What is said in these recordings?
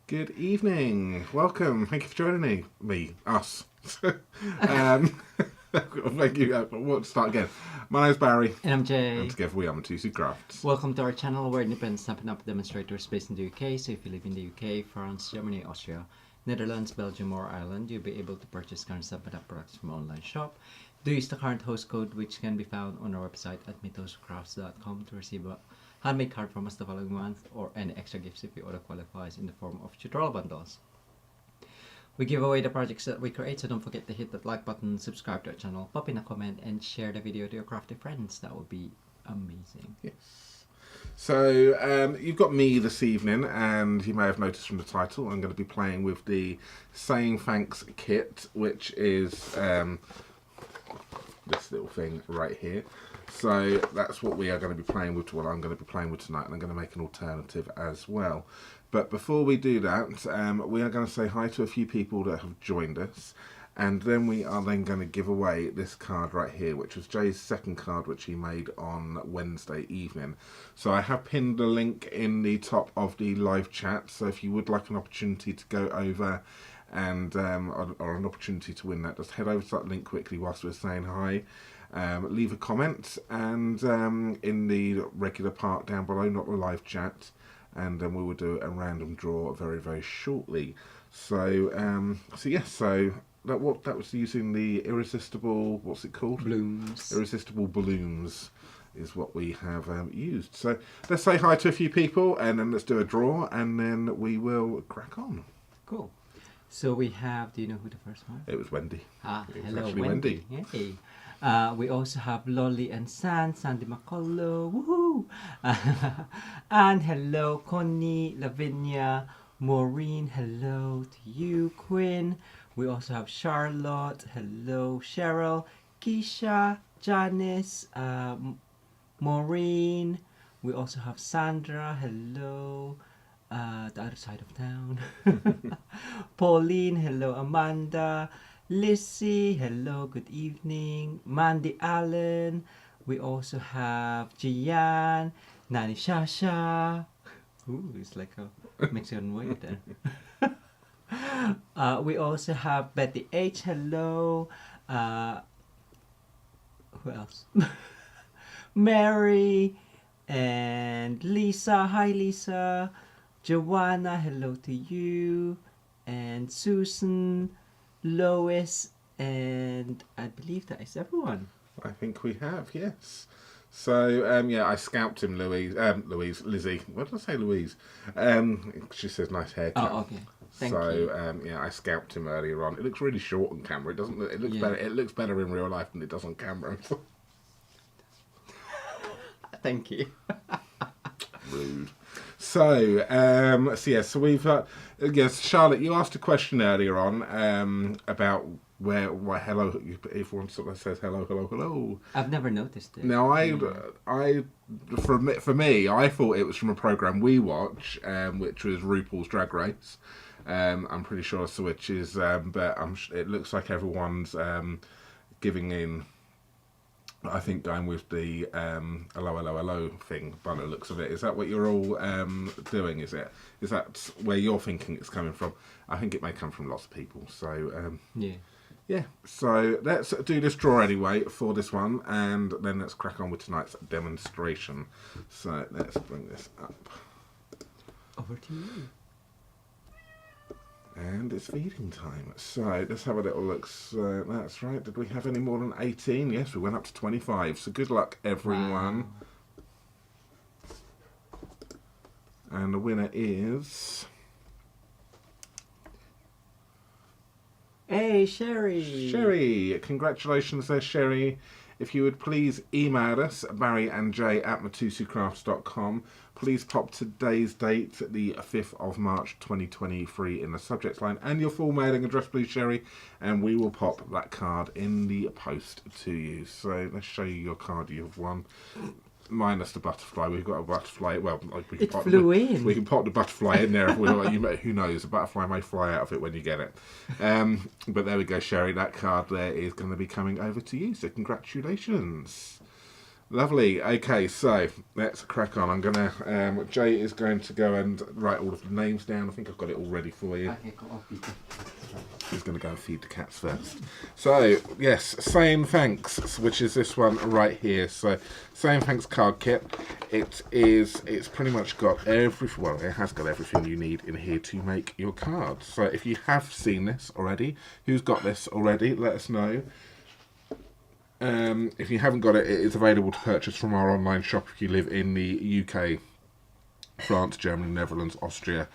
Good evening. Welcome. Thank you for joining us. Thank you. We'll start again. My name's Barry. And I'm Jay. And together we are Mitosu Crafts. Welcome to our channel where independent Stampin Up demonstrators based in the UK. So if you live in the UK, France, Germany, Austria, Netherlands, Belgium or Ireland, you'll be able to purchase current Stampin Up products from our online shop. Do use the current host code which can be found on our website at mitoscrafts.com to receive a handmade card from us the following month or any extra gifts if your order qualifies in the form of tutorial bundles. We give away the projects that we create, so don't forget to hit that like button, subscribe to our channel, pop in a comment, and share the video to your crafty friends. That would be amazing. Yes. So you've got me this evening, and you may have noticed from the title, I'm going to be playing with the Saying Thanks kit, which is this little thing right here. So that's what we are going to be playing with, what I'm going to be playing with tonight, and I'm going to make an alternative as well. But before we do that, we are going to say hi to a few people that have joined us, and then we are then going to give away this card right here, which was Jay's second card, which he made on Wednesday evening. So I have pinned the link in the top of the live chat, so if you would like an opportunity to go over and or an opportunity to win that, just head over to that link quickly whilst we're saying hi. Leave a comment and in the regular part down below, not the live chat, and then we will do a random draw very, very shortly. So that was using the irresistible, what's it called? Blooms. Irresistible balloons is what we have used. So let's say hi to a few people, and then let's do a draw, and then we will crack on. Cool. So we have, do you know who the first one? It was Wendy. Hello Wendy. Hey. We also have Lolly and Sandy McCullough, woohoo! And hello Connie, Lavinia, Maureen, hello to you, Quinn. We also have Charlotte, hello Cheryl, Keisha, Janice, Maureen. We also have Sandra, hello. The other side of town. Pauline, hello Amanda. Lissy, hello, good evening. Mandy Allen. We also have Jian, Nani Shasha. Ooh, it's like a Mexican word there. We also have Betty H, hello. Who else? Mary and Lisa, hi Lisa. Joanna, hello to you. And Susan, Lois, and I believe that is everyone. I think we have, yes. So, I scalped him, Lizzie. What did I say, Louise? She says nice haircut. Oh, okay. Thank you. I scalped him earlier on. It looks really short on camera. It doesn't. It looks better. It looks better in real life than it does on camera. Thank you. Rude. So we've yes, Charlotte, you asked a question earlier on about why hello, if one sort of says hello. I've never noticed it. Now for me, I thought it was from a program we watch, which was RuPaul's Drag Race. I'm pretty sure Switch is, but it looks like everyone's giving in. I think going with the hello thing by the looks of it. Is that what you're all doing? Is that where you're thinking it's coming from? I think it may come from lots of people. So yeah. So let's do this draw anyway for this one, and then let's crack on with tonight's demonstration. So let's bring this up. Over to you. And it's feeding time. So let's have a little look. So that's right. Did we have any more than 18? Yes, we went up to 25. So good luck, everyone. Wow. And the winner is... Hey, Sherry. Sherry. Congratulations there, Sherry. If you would please email us, barryandjay@mitosucrafts.com. Please pop today's date, the 5th of March 2023, in the subject line and your full mailing address, please, Sherry, and we will pop that card in the post to you. So let's show you your card you've won. Minus the butterfly. We've got a butterfly. Well, we can we can pop the butterfly in there if we like. Who knows? The butterfly may fly out of it when you get it. But there we go, Sherry. That card there is going to be coming over to you. So congratulations. Lovely. Okay, so let's crack on. I'm gonna. Jay is going to go and write all of the names down. I think I've got it all ready for you. Okay, cool. He's going to go and feed the cats first. So yes, saying thanks, which is this one right here. So saying thanks card kit. It's pretty much got well, it has got everything you need in here to make your cards. So if you have seen this already, who's got this already? Let us know. If you haven't got it, it is available to purchase from our online shop if you live in the UK, France, Germany, Netherlands, Austria,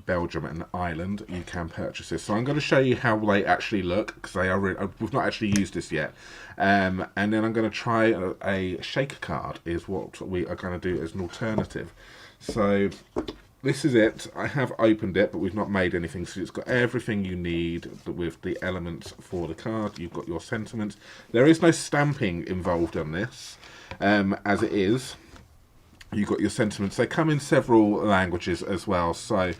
Belgium and Ireland. You can purchase this. So I'm going to show you how they actually look, because they are we've not actually used this yet. And then I'm going to try a shaker card is what we are going to do as an alternative. So this is it. I have opened it, but we've not made anything. So it's got everything you need with the elements for the card. You've got your sentiments. There is no stamping involved on this, as it is. You've got your sentiments. They come in several languages as well. So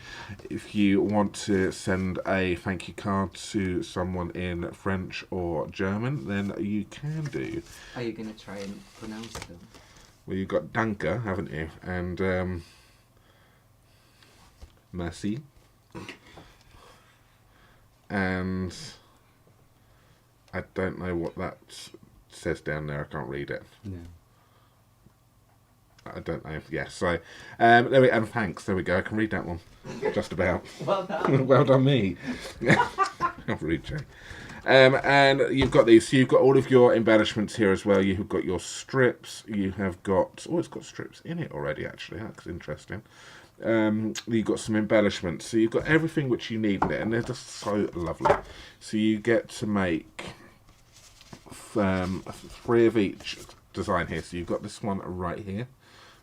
if you want to send a thank you card to someone in French or German, then you can do. Are you going to try and pronounce them? Well, you've got danke, haven't you? And merci. And I don't know what that says down there. I can't read it. No. I don't know. Yeah, so there we and thanks. There we go. I can read that one. Just about. Well done. Well done, me. I'll read Jay. And you've got these. So you've got all of your embellishments here as well. You've got your strips. You have got. Oh, it's got strips in it already. Actually, that's interesting. You've got some embellishments. So you've got everything which you need in it, and they're just so lovely. So you get to make 3 of each design here. So you've got this one right here.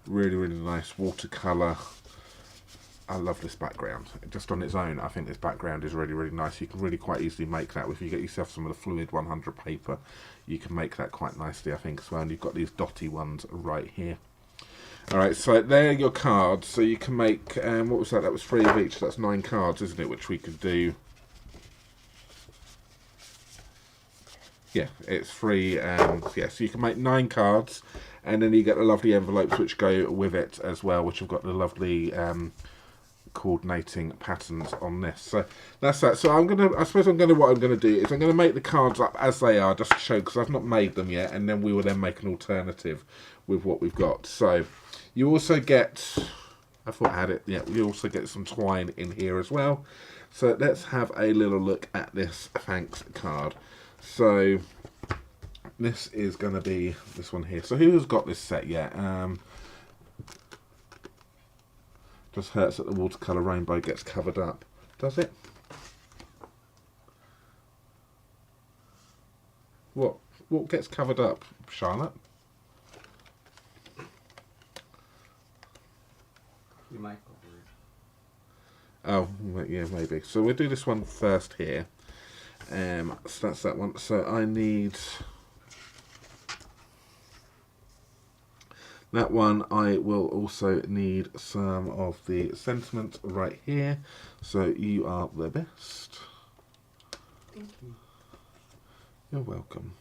Really, really nice watercolour. I love this background. Just on its own, I think this background is really, really nice. You can really quite easily make that. If you get yourself some of the fluid 100 paper, you can make that quite nicely, I think, as well. And you've got these dotty ones right here. Alright, so there are your cards. So you can make, what was that? That was 3 of each. So that's 9 cards, isn't it? Which we could do. Yeah, it's 3. Yeah, so you can make 9 cards. And then you get the lovely envelopes which go with it as well, which have got the lovely coordinating patterns on this. So that's that. So I suppose what I'm gonna do is I'm gonna make the cards up as they are, just to show, because I've not made them yet, and then we will then make an alternative with what we've got. So you also get, I thought I had it. Yeah, you also get some twine in here as well. So let's have a little look at this thanks card. So this is going to be this one here. So who has got this set yet? Just hurts that the watercolour rainbow gets covered up. Does it? What gets covered up, Charlotte? You might cover it. Oh, yeah, maybe. So we'll do this one first here. So that's that one. So I need... That one, I will also need some of the sentiment right here. So you are the best. Thank you. You're welcome.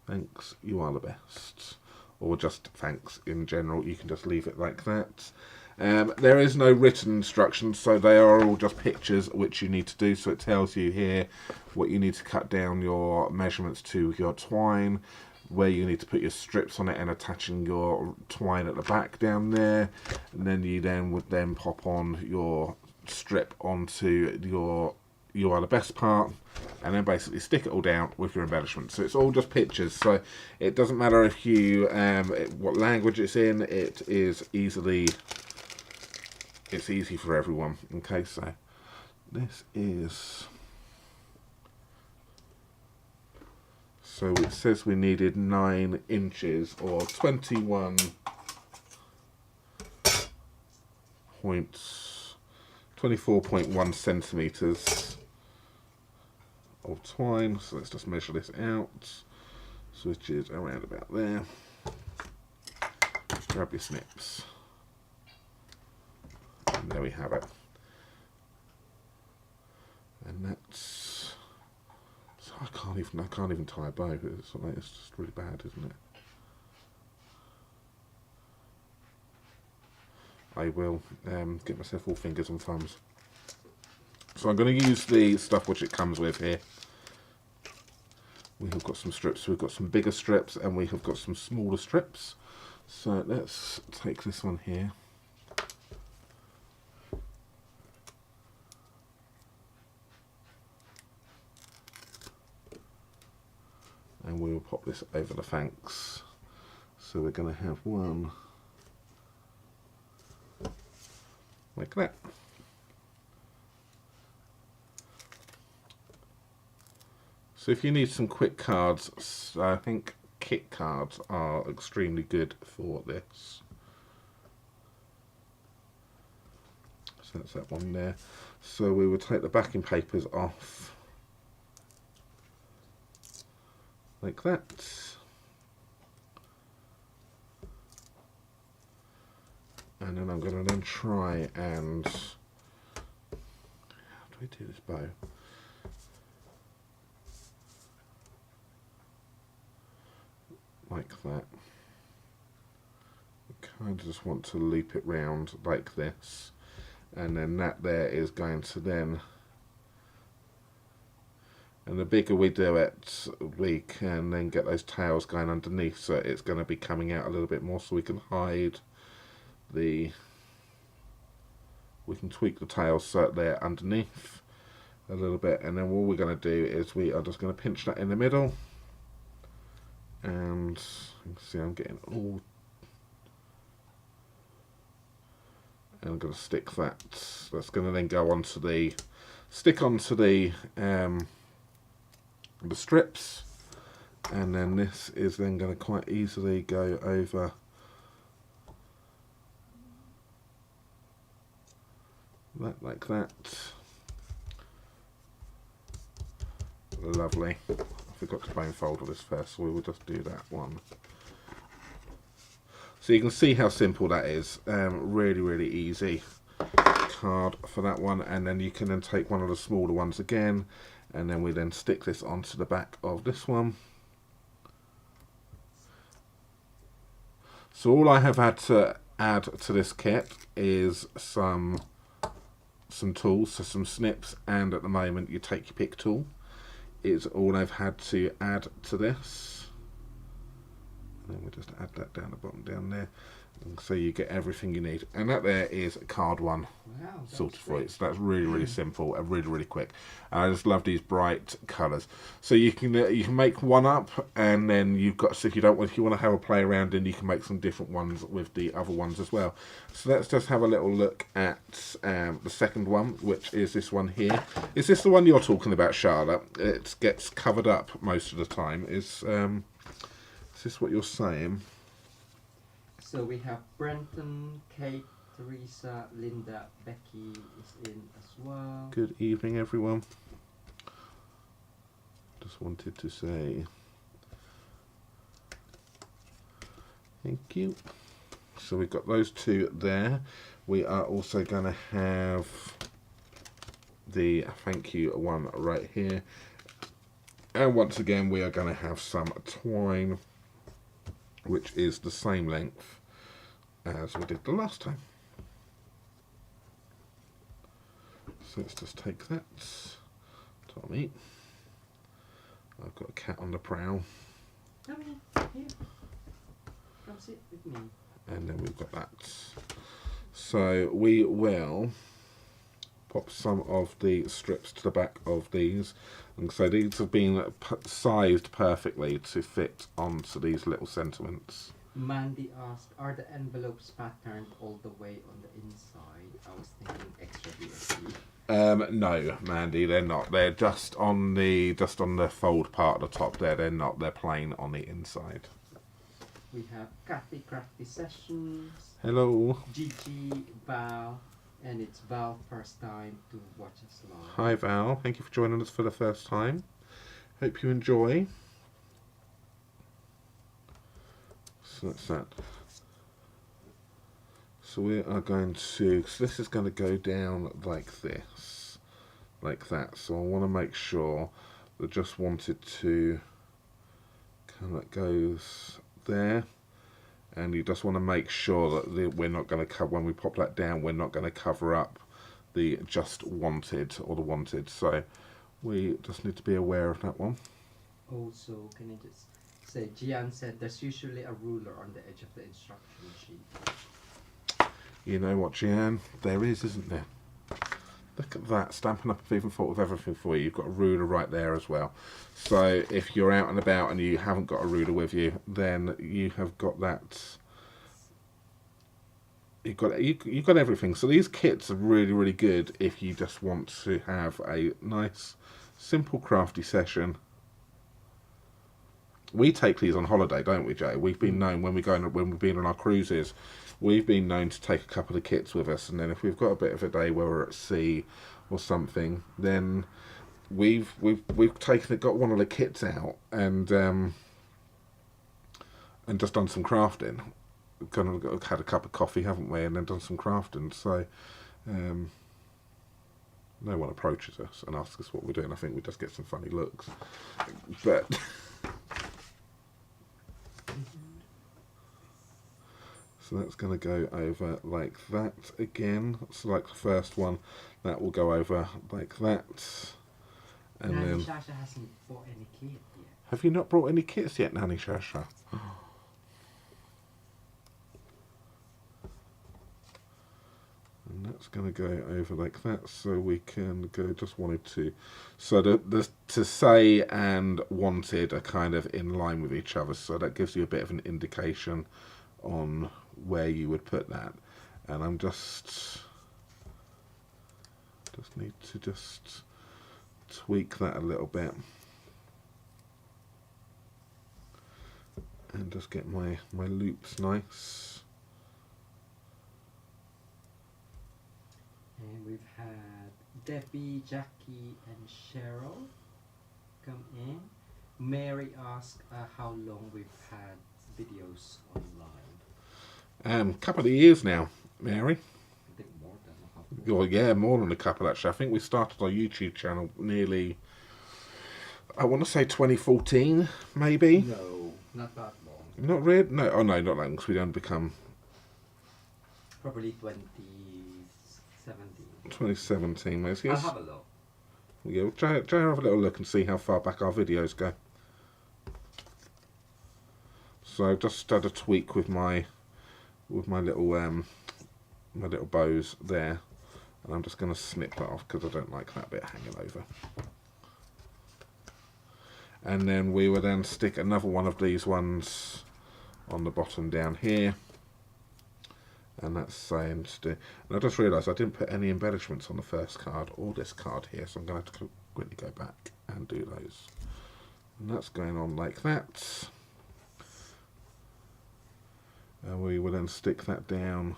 Thanks, you are the best. Or just thanks in general, you can just leave it like that. There is no written instructions, so they are all just pictures which you need to do. So it tells you here what you need to cut down your measurements to your twine, where you need to put your strips on it and attaching your twine at the back down there, and then you would then pop on your strip onto your you are the best part, and then basically stick it all down with your embellishment. So it's all just pictures, so it doesn't matter if you what language it's in. It is easy for everyone. Okay, so this is... So it says we needed 9 inches or 24.1 centimeters of twine. So let's just measure this out. So which is around about there. Grab your snips. And there we have it. And that's I can't even tie a bow. It's just really bad, isn't it? I will get myself all fingers and thumbs. So I'm going to use the stuff which it comes with here. We have got some strips. We've got some bigger strips and we have got some smaller strips. So let's take this one here. And we will pop this over the thanks. So we're going to have one like that. So if you need some quick cards, I think kit cards are extremely good for this. So that's that one there. So we will take the backing papers off like that. And then I'm going to then try and, how do we do this bow? Like that. I kind of just want to loop it round like this, and then that there is going to then, and the bigger we do it, we can then get those tails going underneath, so it's going to be coming out a little bit more, so we can hide the, we can tweak the tails so they're underneath a little bit, and then what we're going to do is we are just going to pinch that in the middle, and you can see I'm getting all, and I'm going to stick that, that's going to then go onto the, stick onto the strips, and then this is then going to quite easily go over that like that. Lovely. I forgot to bone fold this first, so we will just do that one. So you can see how simple that is. Really, really easy card for that one, and then you can then take one of the smaller ones again, and then we then stick this onto the back of this one. So all I have had to add to this kit is some tools, so some snips, and at the moment you take your pick tool. Is all I've had to add to this. And then we just add that down the bottom down there, and so you get everything you need. And that there is card one. Wow, sorted for you. So that's really, really simple and really, really quick. And I just love these bright colours. So you can make one up, and then you've got, so if you want to have a play around, and you can make some different ones with the other ones as well. So let's just have a little look at the second one, which is this one here. Is this the one you're talking about, Charlotte? It gets covered up most of the time. Is this what you're saying? So we have Brenton, Kate, Teresa, Linda, Becky is in as well. Good evening, everyone. Just wanted to say thank you. So we've got those two there. We are also going to have the thank you one right here. And once again, we are going to have some twine, which is the same length as we did the last time. So let's just take that. Tommy, I've got a cat on the prowl. Come here. Come sit with me. And then we've got that. So we will pop some of the strips to the back of these. And so these have been sized perfectly to fit onto these little sentiments. Mandy asked, are the envelopes patterned all the way on the inside? I was thinking extra DSC. No, Mandy, they're not. They're just on the fold part at the top there. They're not. They're plain on the inside. We have Kathy Crafty Sessions. Hello. Gigi, Val, and it's Val first time to watch us live. Hi Val, thank you for joining us for the first time. Hope you enjoy. So that's that. So we are going to, so this is going to go down like this, like that. So I want to make sure that just wanted to kind of goes there, and you just want to make sure that we're not going to cover, when we pop that down, we're not going to cover up the just wanted or the wanted, so we just need to be aware of that one. Also, can I just say, Gian said there's usually a ruler on the edge of the instruction sheet. You know what, Gian? There is, isn't there? Look at that, Stampin' Up have even thought of everything for you. You've got a ruler right there as well. So if you're out and about and you haven't got a ruler with you, then you have got that. You've got everything. So these kits are really, really good if you just want to have a nice, simple, crafty session. We take these on holiday, don't we, Jay? We've been known when we've been on our cruises, we've been known to take a couple of kits with us, and then if we've got a bit of a day where we're at sea or something, then we've got one of the kits out and just done some crafting. Kind of had a cup of coffee, haven't we, and then done some crafting. So no one approaches us and asks us what we're doing. I think we just get some funny looks, but. So that's going to go over like that again. So like the first one, that will go over like that. And then Shasha hasn't bought any kit yet. Have you not brought any kits yet, Nanny Shasha? And that's going to go over like that, so we can go, just wanted to, so the to say and wanted are kind of in line with each other, so that gives you a bit of an indication on where you would put that. And I'm just need to just tweak that a little bit and just get my loops nice. And we've had Debbie, Jackie and Cheryl come in. Mary asked how long we've had videos online. Couple of years now, Mary. I think more than a couple. Well, yeah, more than a couple actually. I think we started our YouTube channel nearly, I want to say 2014, maybe. No, not that long. Not really. No, oh no, not long, because we don't become. Probably 2017. 2017, maybe. I'll have a look. Yeah, try have a little look and see how far back our videos go. So just had a tweak with my little bows there, and I'm just going to snip that off because I don't like that bit hanging over. And then we will then stick another one of these ones on the bottom down here, and that's same to do. And I just realised I didn't put any embellishments on the first card or this card here, so I'm going to have to quickly go back and do those. And that's going on like that. And we will then stick that down.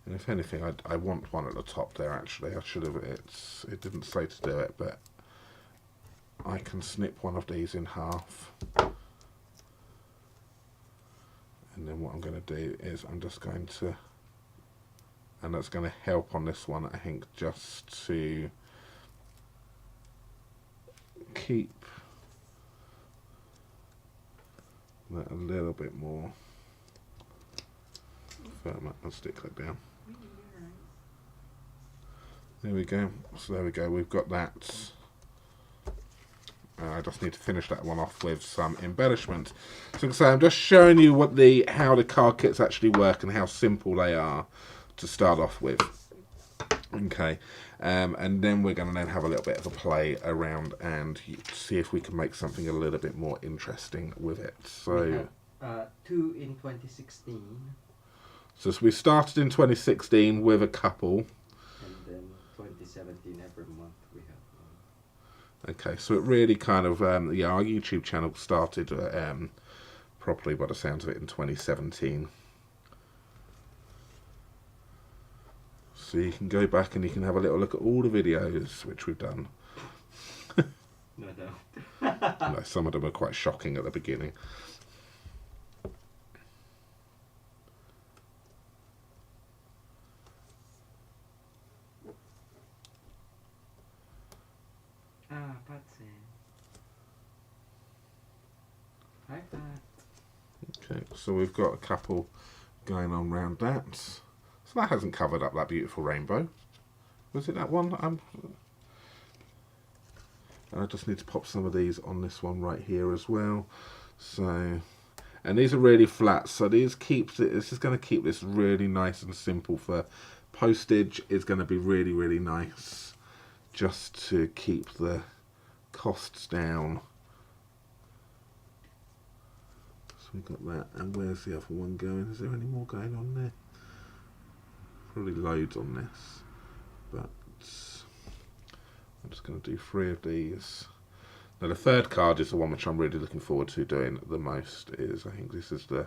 And if anything, I want one at the top there actually. I should have, it didn't say to do it, but I can snip one of these in half. And then what I'm going to do is I'm just going to, and that's going to help on this one, I think, just to keep that a little bit more firm. I'll stick that down. There we go. So there we go. We've got that. I just need to finish that one off with some embellishment. So I'm just showing you how the card kits actually work and how simple they are to start off with. Okay, and then we're going to then have a little bit of a play around and see if we can make something a little bit more interesting with it. So we have, 2 in 2016. So we started in 2016 with a couple. And then 2017, every month we have one. Okay, so it really kind of, our YouTube channel started properly by the sounds of it in 2017. So you can go back and you can have a little look at all the videos which we've done. No. No, some of them are quite shocking at the beginning. Like that. Okay, so we've got a couple going on round that. So that hasn't covered up that beautiful rainbow. Was it that one? And I just need to pop some of these on this one right here as well. So, and these are really flat, so this is going to keep this really nice and simple for postage. Is going to be really, really nice just to keep the costs down. So we've got that, and where's the other one going? Is there any more going on there? Probably loads on this, but I'm just going to do 3 of these. Now the third card is the one which I'm really looking forward to doing the most. I think this is the...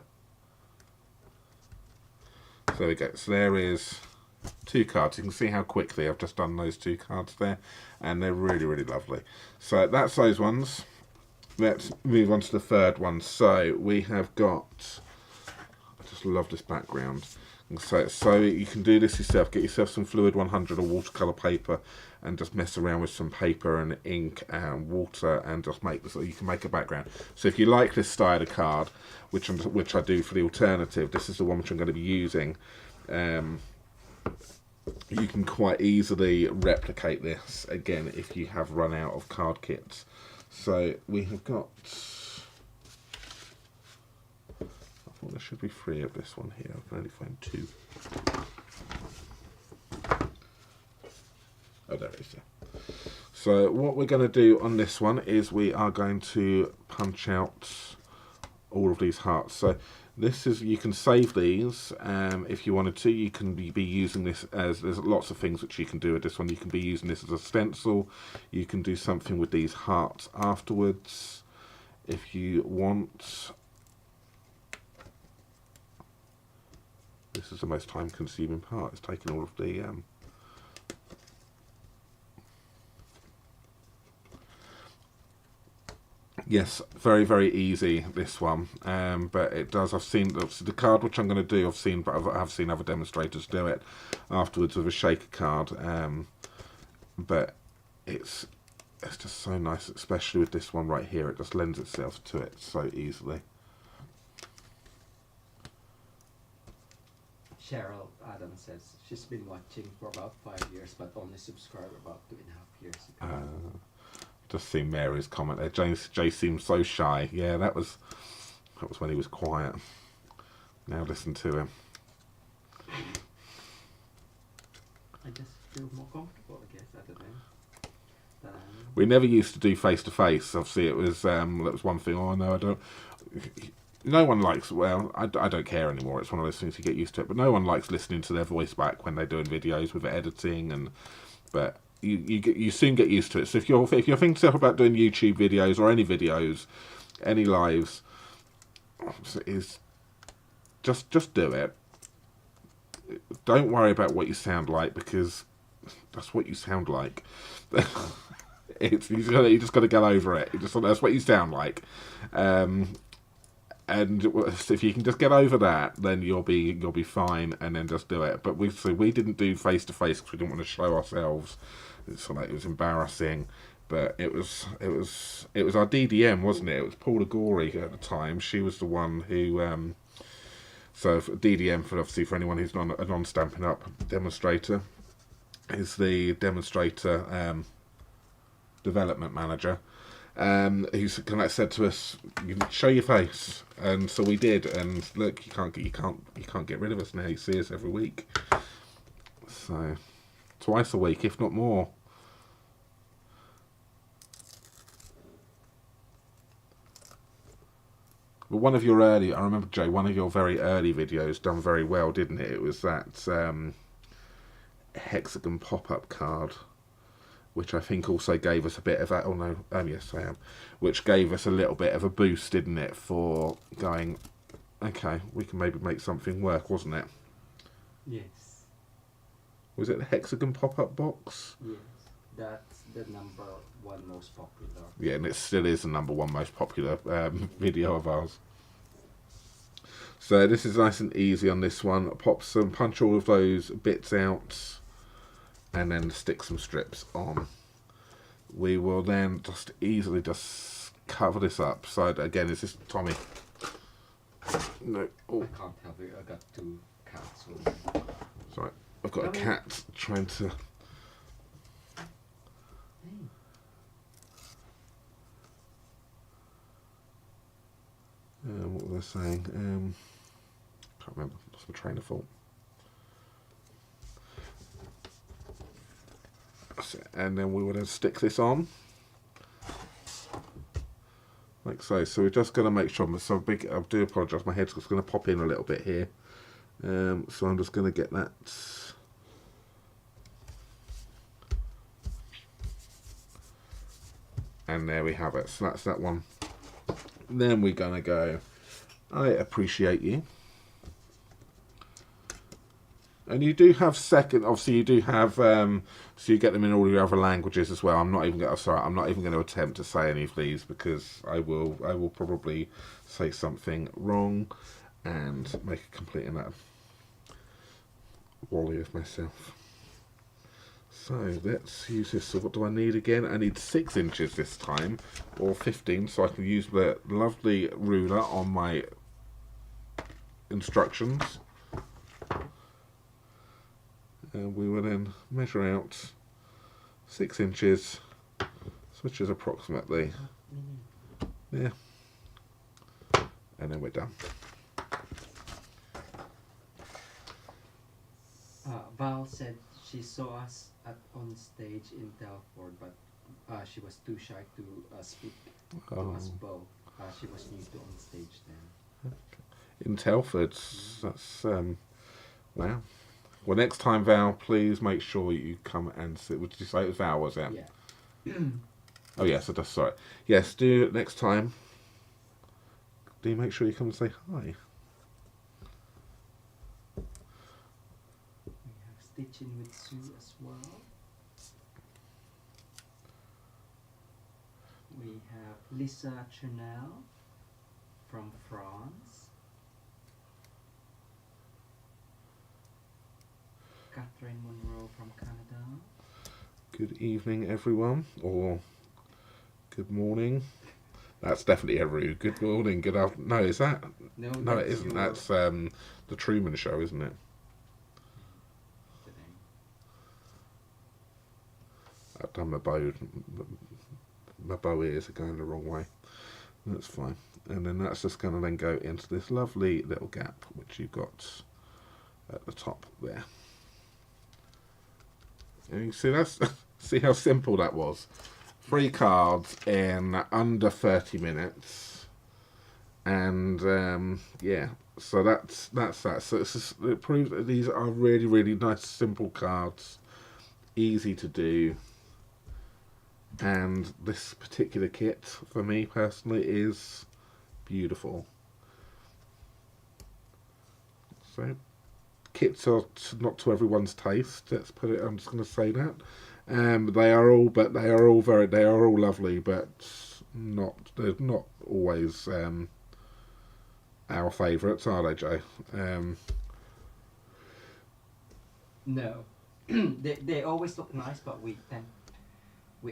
So there we go. So there is 2 cards. You can see how quickly I've just done those 2 cards there, and they're really, really lovely. So that's those ones. Let's move on to the third one. So we have got... I just love this background. So you can do this yourself. Get yourself some Fluid 100 or watercolour paper and just mess around with some paper and ink and water and just make this, so you can make a background. So if you like this style of card, which I do for the alternative, this is the one which I'm going to be using. You can quite easily replicate this again if you have run out of card kits. So we have got... Well, there should be 3 of this one here. I can only find 2. Oh, there it is. So what we're going to do on this one is we are going to punch out all of these hearts. So this is, you can save these if you wanted to. You can be using this as, there's lots of things which you can do with this one. You can be using this as a stencil. You can do something with these hearts afterwards if you want. This is the most time-consuming part. It's taking all of the yes, very, very easy, this one, but it does. I've seen the card which I'm going to do. I've seen other demonstrators do it afterwards with a shaker card, but it's just so nice, especially with this one right here. It just lends itself to it so easily. Cheryl Adams says she's been watching for about 5 years, but only subscribed about 2.5 years ago. Just seen Mary's comment there. Jay seems so shy. Yeah, that was when he was quiet. Now listen to him. I just feel more comfortable, I guess, I don't know. We never used to do face to face. Obviously, it was that was one thing. Oh no, I don't. No one likes. Well, I don't care anymore. It's one of those things you get used to it. But no one likes listening to their voice back when they're doing videos with editing, but you soon get used to it. So if you're thinking about doing YouTube videos or any videos, any lives, is just do it. Don't worry about what you sound like, because that's what you sound like. You just got to get over it. That's what you sound like. And if you can just get over that, then you'll be fine, and then just do it. But we didn't do face to face because we didn't want to show ourselves. It was embarrassing, but it was our DDM, wasn't it? It was Paula Gorey at the time. She was the one who. So for DDM, for anyone who's a non-Stampin' Up demonstrator, is the demonstrator development manager. Who said to us, "You show your face," and so we did. And look, you can't get rid of us now. You see us every week, so twice a week, if not more. But one of your I remember, Jay, one of your very early videos done very well, didn't it? It was that hexagon pop-up card, which I think also gave us a bit of a, oh no, yes I am, which gave us a little bit of a boost, didn't it, for going, okay, we can maybe make something work, wasn't it? Yes. Was it the hexagon pop-up box? Yes, that's the #1 most popular. Yeah, and it still is the #1 most popular video of ours. So this is nice and easy on this one. Punch all of those bits out, and then stick some strips on. we will then just easily just cover this up. So again, is this Tommy? No. Oh. I can't help you. I got 2 cats. Sorry, I've got a cat trying to. What was I saying? Can't remember. Lost my train of thought. And then we will then stick this on, like so. So we're just going to make sure. So big. I do apologise. My head's just going to pop in a little bit here. So I'm just going to get that. And there we have it. So that's that one. Then we're going to go, I appreciate you. And you do have obviously you do have, so you get them in all your other languages as well. I'm not even going to attempt to say any of these because I will probably say something wrong and make a complete and utter wally of myself. So let's use this. So what do I need again? I need 6 inches this time, or 15, so I can use the lovely ruler on my instructions. And we will then measure out 6 inches, which is approximately, yeah, and then we're done. Val said she saw us on stage in Telford, but she was too shy to speak to us both. She was new to on stage then. In Telford, that's wow. Well, next time, Val, please make sure you come and sit. What did you say it was Val, was it? Yeah. Oh yes, I just saw it. Yes, do it next time. Do make sure you come and say hi. Stitching with Sue as well. We have Lisa Chanel from France. Catherine Monroe from Canada. Good evening, everyone, or good morning. That's definitely a rude. Good morning, good afternoon. No, is that? No, it isn't. That's the Truman Show, isn't it? I've done my bow. My bow ears are going the wrong way. That's fine. And then that's just going to then go into this lovely little gap which you've got at the top there. And you see see how simple that was. 3 cards in under 30 minutes. And yeah, so that's that. So it proves that these are really, really nice, simple cards, easy to do. And this particular kit, for me personally, is beautiful. So, kits are not to everyone's taste. Let's put it. I'm just going to say that. They are all lovely, but they're not always our favourites, are they, Joe? No, they always look nice, but we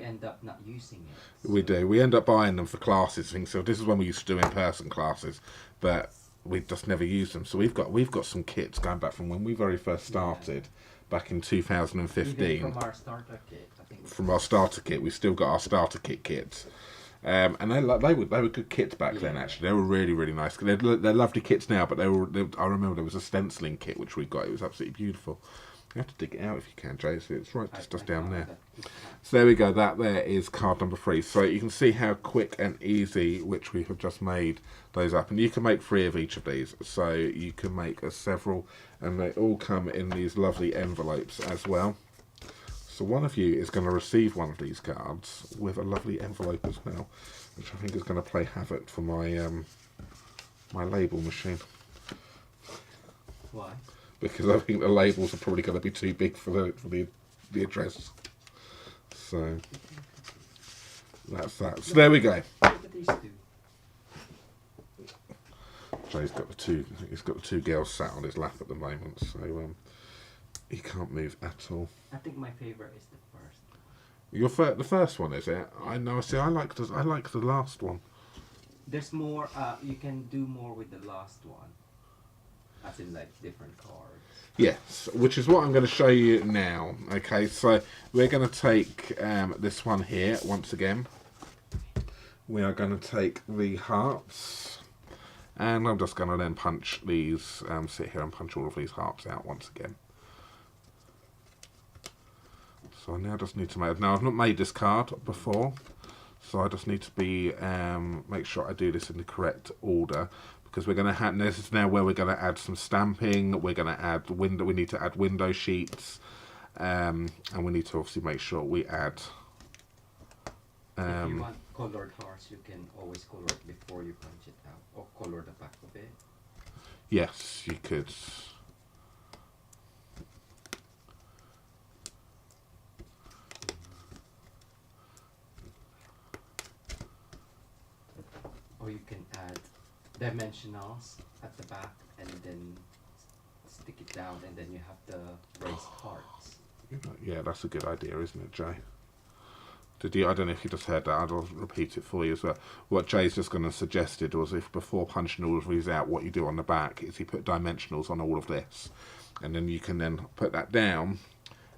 end up not using it. So. We do. We end up buying them for classes. Things. So this is when we used to do in-person classes, but we just never use them. So we've got some kits going back from when we very first started, back in 2015. Even from our starter kit, I think. From our starter kit, we still got our starter kit kits. And they were good kits back then. Actually, they were really, really nice. They're lovely kits now, but I remember there was a stenciling kit which we got. It was absolutely beautiful. You have to dig it out if you can, Jay. So it's right just down there. So there we go. That there is card number 3. So you can see how quick and easy which we have just made those up, and you can make 3 of each of these. So you can make several, and they all come in these lovely envelopes as well. So one of you is going to receive one of these cards with a lovely envelope as well, which I think is going to play havoc for my my label machine. Why? Because I think the labels are probably going to be too big for the address. So that's that. So there we go. Look at these 2. Jay's got he's got the 2 girls sat on his lap at the moment, so he can't move at all. I think my favorite is the first. The first one, is it? I know. See, I like the last one. There's more. You can do more with the last one, as in like different cards. Yes, which is what I'm going to show you now. Okay, so we're going to take this one here once again. We are going to take the hearts, and I'm just going to then punch these. Sit here and punch all of these hearts out once again. So I now just need to make. Now I've not made this card before, so I just need to be make sure I do this in the correct order. Because we're going to have, this is now where we're going to add some stamping. We're going to add window. We need to add window sheets, and we need to obviously make sure we add. If you want colored hearts, you can always color it before you punch it out, or color the back of it. Yes, you could. Or you can add dimensionals at the back and then stick it down, and then you have the raised hearts. Yeah, that's a good idea, isn't it, Jay? Did you? I don't know if you just heard that. I'll repeat it for you as well. What Jay's just going to suggested was, if before punching all of these out, what you do on the back is you put dimensionals on all of this, and then you can then put that down,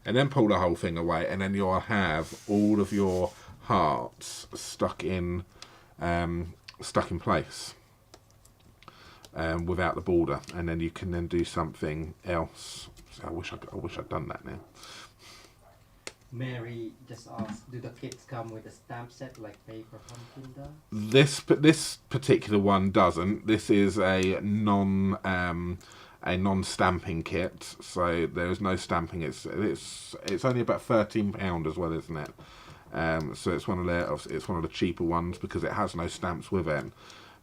and then pull the whole thing away, and then you'll have all of your hearts stuck in place. Without the border, and then you can then do something else. So I wish I'd done that now. Mary just asked, do the kits come with a stamp set like Paper Pumpkin does? This particular one doesn't. This is a non-stamping kit, so there is no stamping. It's only about £13 as well, isn't it? So it's one of the cheaper ones because it has no stamps with it.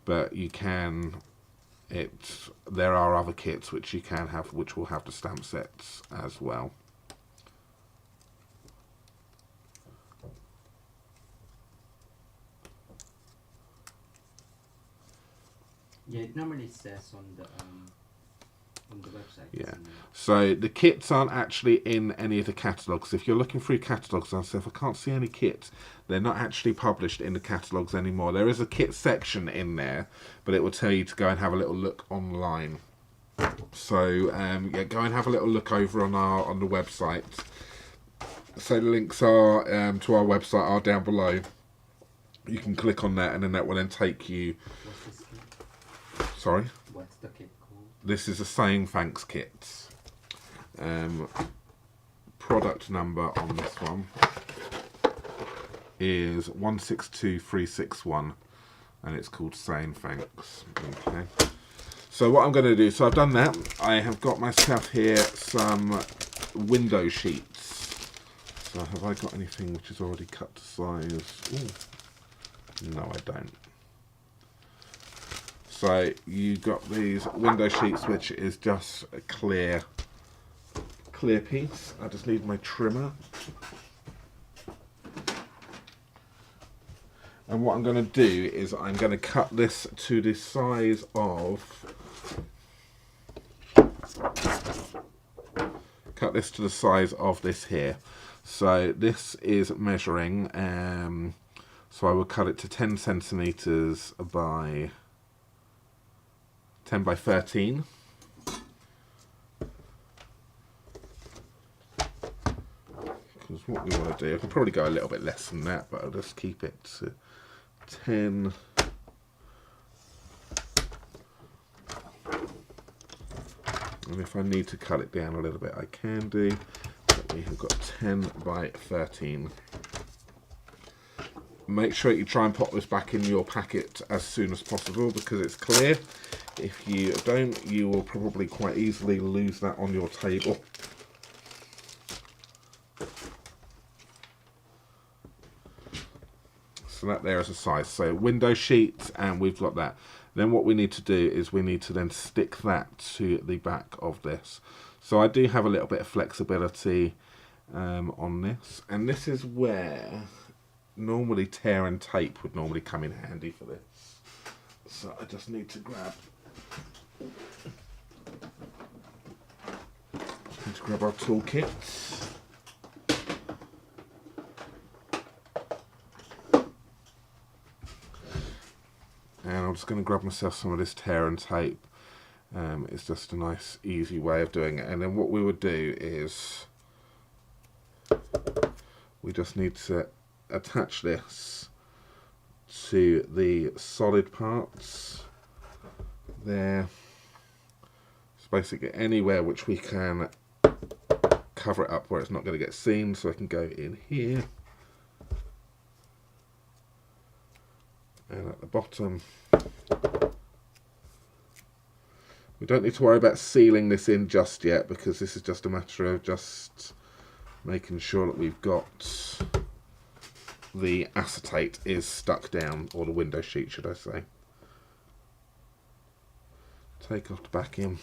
But you can. There are other kits which you can have, which will have the stamp sets as well. Yeah, it normally says on the website. Yeah. So the kits aren't actually in any of the catalogues. If you're looking through catalogues, I say if I can't see any kits, they're not actually published in the catalogues anymore. There is a kit section in there, but it will tell you to go and have a little look online. So yeah, go and have a little look over on the website. So the links are to our website are down below. You can click on that, and then that will then take you. What's this kit? Sorry. What's the kit called? This is a saying thanks kit. Product number on this one is 162361, and it's called saying thanks. Okay. So what I'm going to do, so I've done that. I have got myself here some window sheets. So have I got anything which is already cut to size? Ooh. No, I don't. So you got these window sheets, which is just a clear piece. I just need my trimmer. And what I'm going to do is I'm going to cut this to the size of this here. So this is measuring. So I will cut it to 10 centimeters by 10 by 13. Because what we want to do, I can probably go a little bit less than that, but I'll just keep it to 10. And if I need to cut it down a little bit, I can do. But we have got 10 by 13. Make sure you try and pop this back in your packet as soon as possible because it's clear. If you don't, you will probably quite easily lose that on your table. So that there is a size. So window sheet, and we've got that. Then what we need to do is we need to then stick that to the back of this. So I do have a little bit of flexibility on this, and this is where normally tear and tape would normally come in handy for this. So I just need to grab our toolkit. just going to grab myself some of this tear and tape. It's just a nice easy way of doing it. And then what we would do is we just need to attach this to the solid parts there. So basically anywhere which we can cover it up where it's not going to get seen, so I can go in here and at the bottom. We don't need to worry about sealing this in just yet, because this is just a matter of just making sure that we've got the acetate is stuck down, or the window sheet should I say. Take off the backing.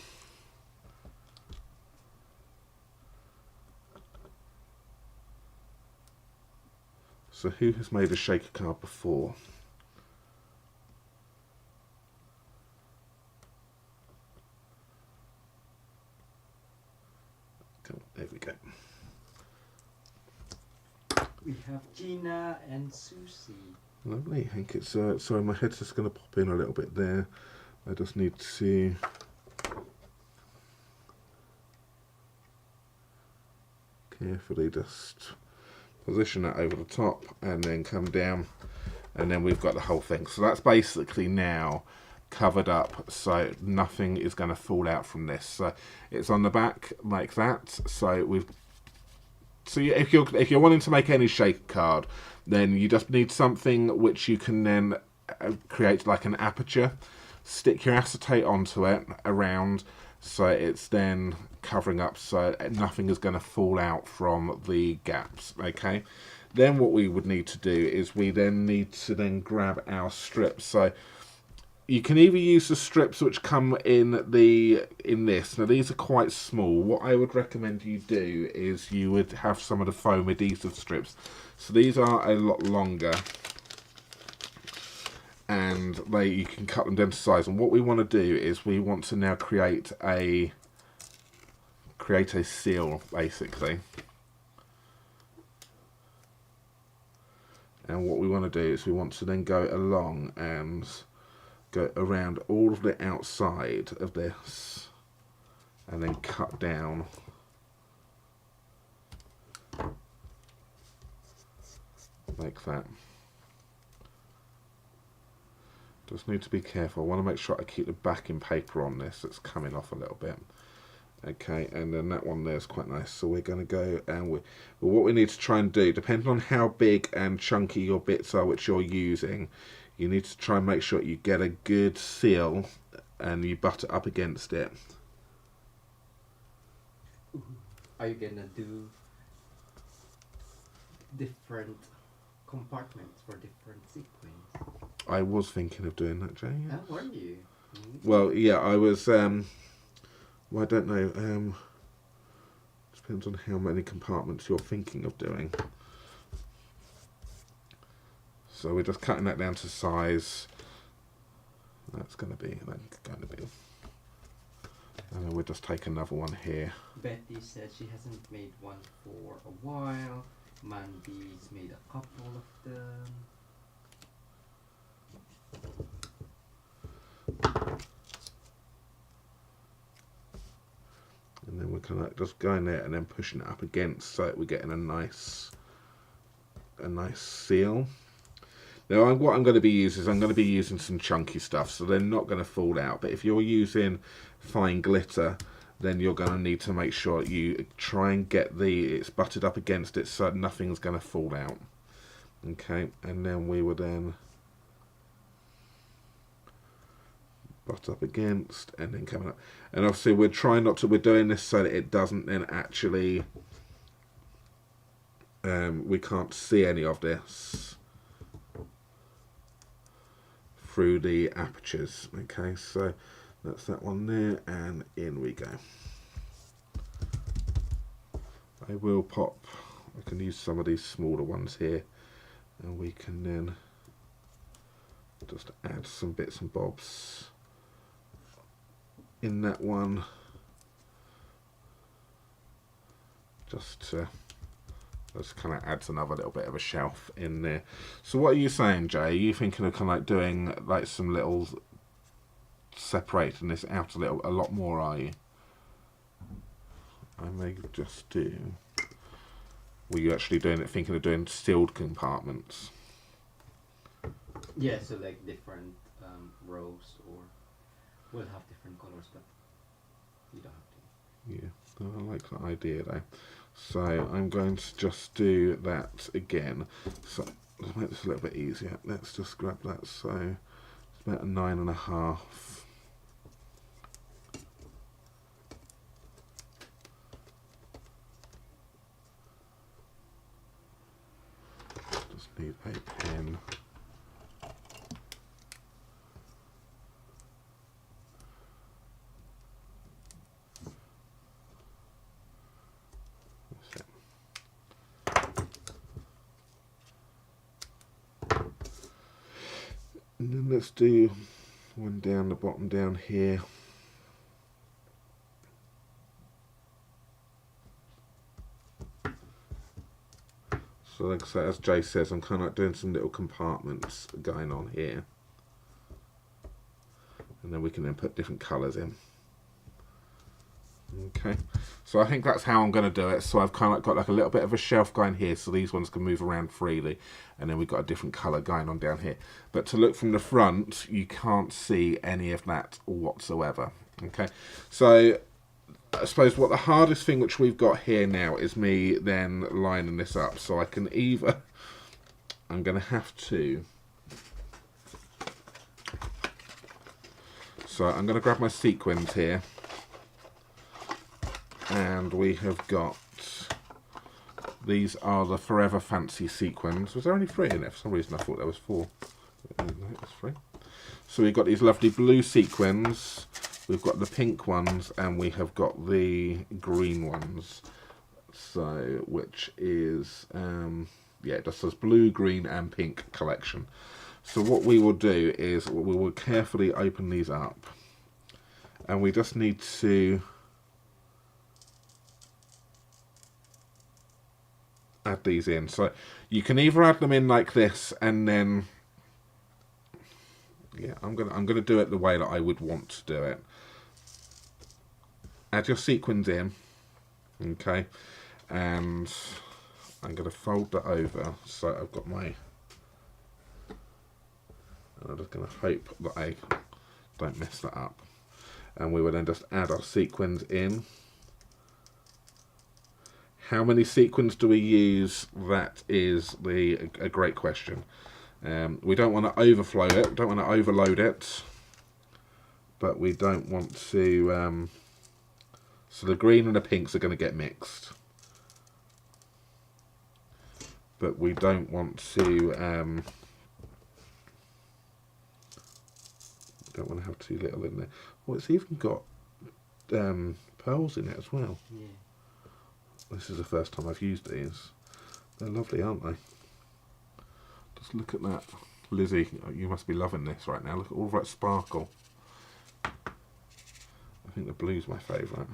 So who has made a shaker card before? There we go. We have Gina and Susie. Lovely. I think it's sorry, my head's just going to pop in a little bit there. I just need to carefully just position that over the top and then come down, and then we've got the whole thing. So that's basically now covered up, so nothing is going to fall out from this. So it's on the back like that. So if you're wanting to make any shaker card, then you just need something which you can then create like an aperture, stick your acetate onto it around, so it's then covering up so nothing is going to fall out from the gaps. Okay, then what we would need to do is we then need to then grab our strips. So you can either use the strips which come in this. Now these are quite small. What I would recommend you do is you would have some of the foam adhesive strips. So these are a lot longer, and you can cut them down to size. And what we want to do is we want to now create a seal basically. And what we want to do is we want to then go along and go around all of the outside of this and then cut down like that. Just need to be careful. I want to make sure I keep the backing paper on this that's coming off a little bit. Okay, and then that one there is quite nice. So we're going to go and what we need to try and do, depending on how big and chunky your bits are which you're using, you need to try and make sure you get a good seal and you butt it up against it. Are you gonna do different compartments for different sequins? I was thinking of doing that, Jay. Yes. How were you? Well, yeah, I was. Well, I don't know. Depends on how many compartments you're thinking of doing. So we're just cutting that down to size. That's going to be. And then we'll just take another one here. Betty said she hasn't made one for a while. Mandy's made a couple of them. And then we're kind of just going there and then pushing it up against so that we're getting a nice seal. Now what I'm going to be using is I'm going to be using some chunky stuff, so they're not going to fall out. But if you're using fine glitter, then you're going to need to make sure you try and get it's butted up against it so nothing's going to fall out. Okay, and then we would then butt up against and then coming up. And obviously we're trying not to, we're doing this so that it doesn't then actually, we can't see any of this through the apertures. Okay, so that's that one there, and in we go. I will pop, I can use some of these smaller ones here, and we can then just add some bits and bobs in that one just to Just kind of adds another little bit of a shelf in there. So what are you saying, Jay? Are you thinking of kind of like doing like some little separating this out a lot more, are you? I may just do. Were you actually doing it, thinking of doing sealed compartments? Yeah, so like different rows, or we'll have different colors, but you don't have to. Yeah, I like that idea though. So I'm going to just do that again. So let's make this a little bit easier. Let's just grab that. So it's about a 9.5. Just need a pen. And then let's do one down the bottom down here. So like I say, as Jay says, I'm kind of like doing some little compartments going on here. And then we can then put different colours in. Okay, so I think that's how I'm going to do it. So I've kind of got like a little bit of a shelf going here, so these ones can move around freely, and then we've got a different colour going on down here. But to look from the front, you can't see any of that whatsoever. Okay, so I suppose what the hardest thing which we've got here now is me then lining this up. So I can either, I'm going to have to, so I'm going to grab my sequins here. And we have got, these are the Forever Fancy sequins. Was there only 3 in there? For some reason I thought there was 4. No, it was 3. So we've got these lovely blue sequins, we've got the pink ones, and we have got the green ones. So, which is, yeah, it just says blue, green and pink collection. So what we will do is we will carefully open these up. And we just need to add these in. So you can either add them in like this, and then yeah, I'm gonna do it the way that I would want to do it. Add your sequins in, okay, and I'm gonna fold that over. So I've got my, and I'm just gonna hope that I don't mess that up. And we will then just add our sequins in. How many sequins do we use? That is a great question. We don't want to overflow it, don't want to overload it, but we don't want to, so the green and the pinks are going to get mixed. But we don't want to, don't want to have too little in there. Well, it's even got pearls in it as well. Yeah. This is the first time I've used these. They're lovely, aren't they? Just look at that. Lizzie, you must be loving this right now. Look at all that sparkle. I think the blue's my favourite.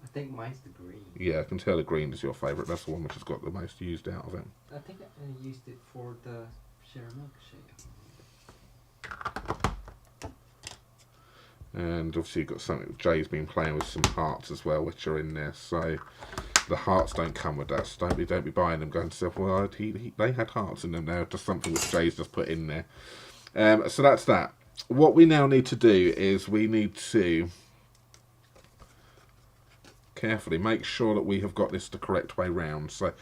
I think mine's the green. Yeah, I can tell the green is your favourite. That's the one which has got the most used out of it. I think I used it for the share milkshake. And obviously you've got something, Jay's been playing with some hearts as well, which are in there. So the hearts don't come with us. Don't be buying them going to say, well, they had hearts in them. They're just something which Jay's just put in there. So that's that. What we now need to do is we need to carefully make sure that we have got this the correct way round. So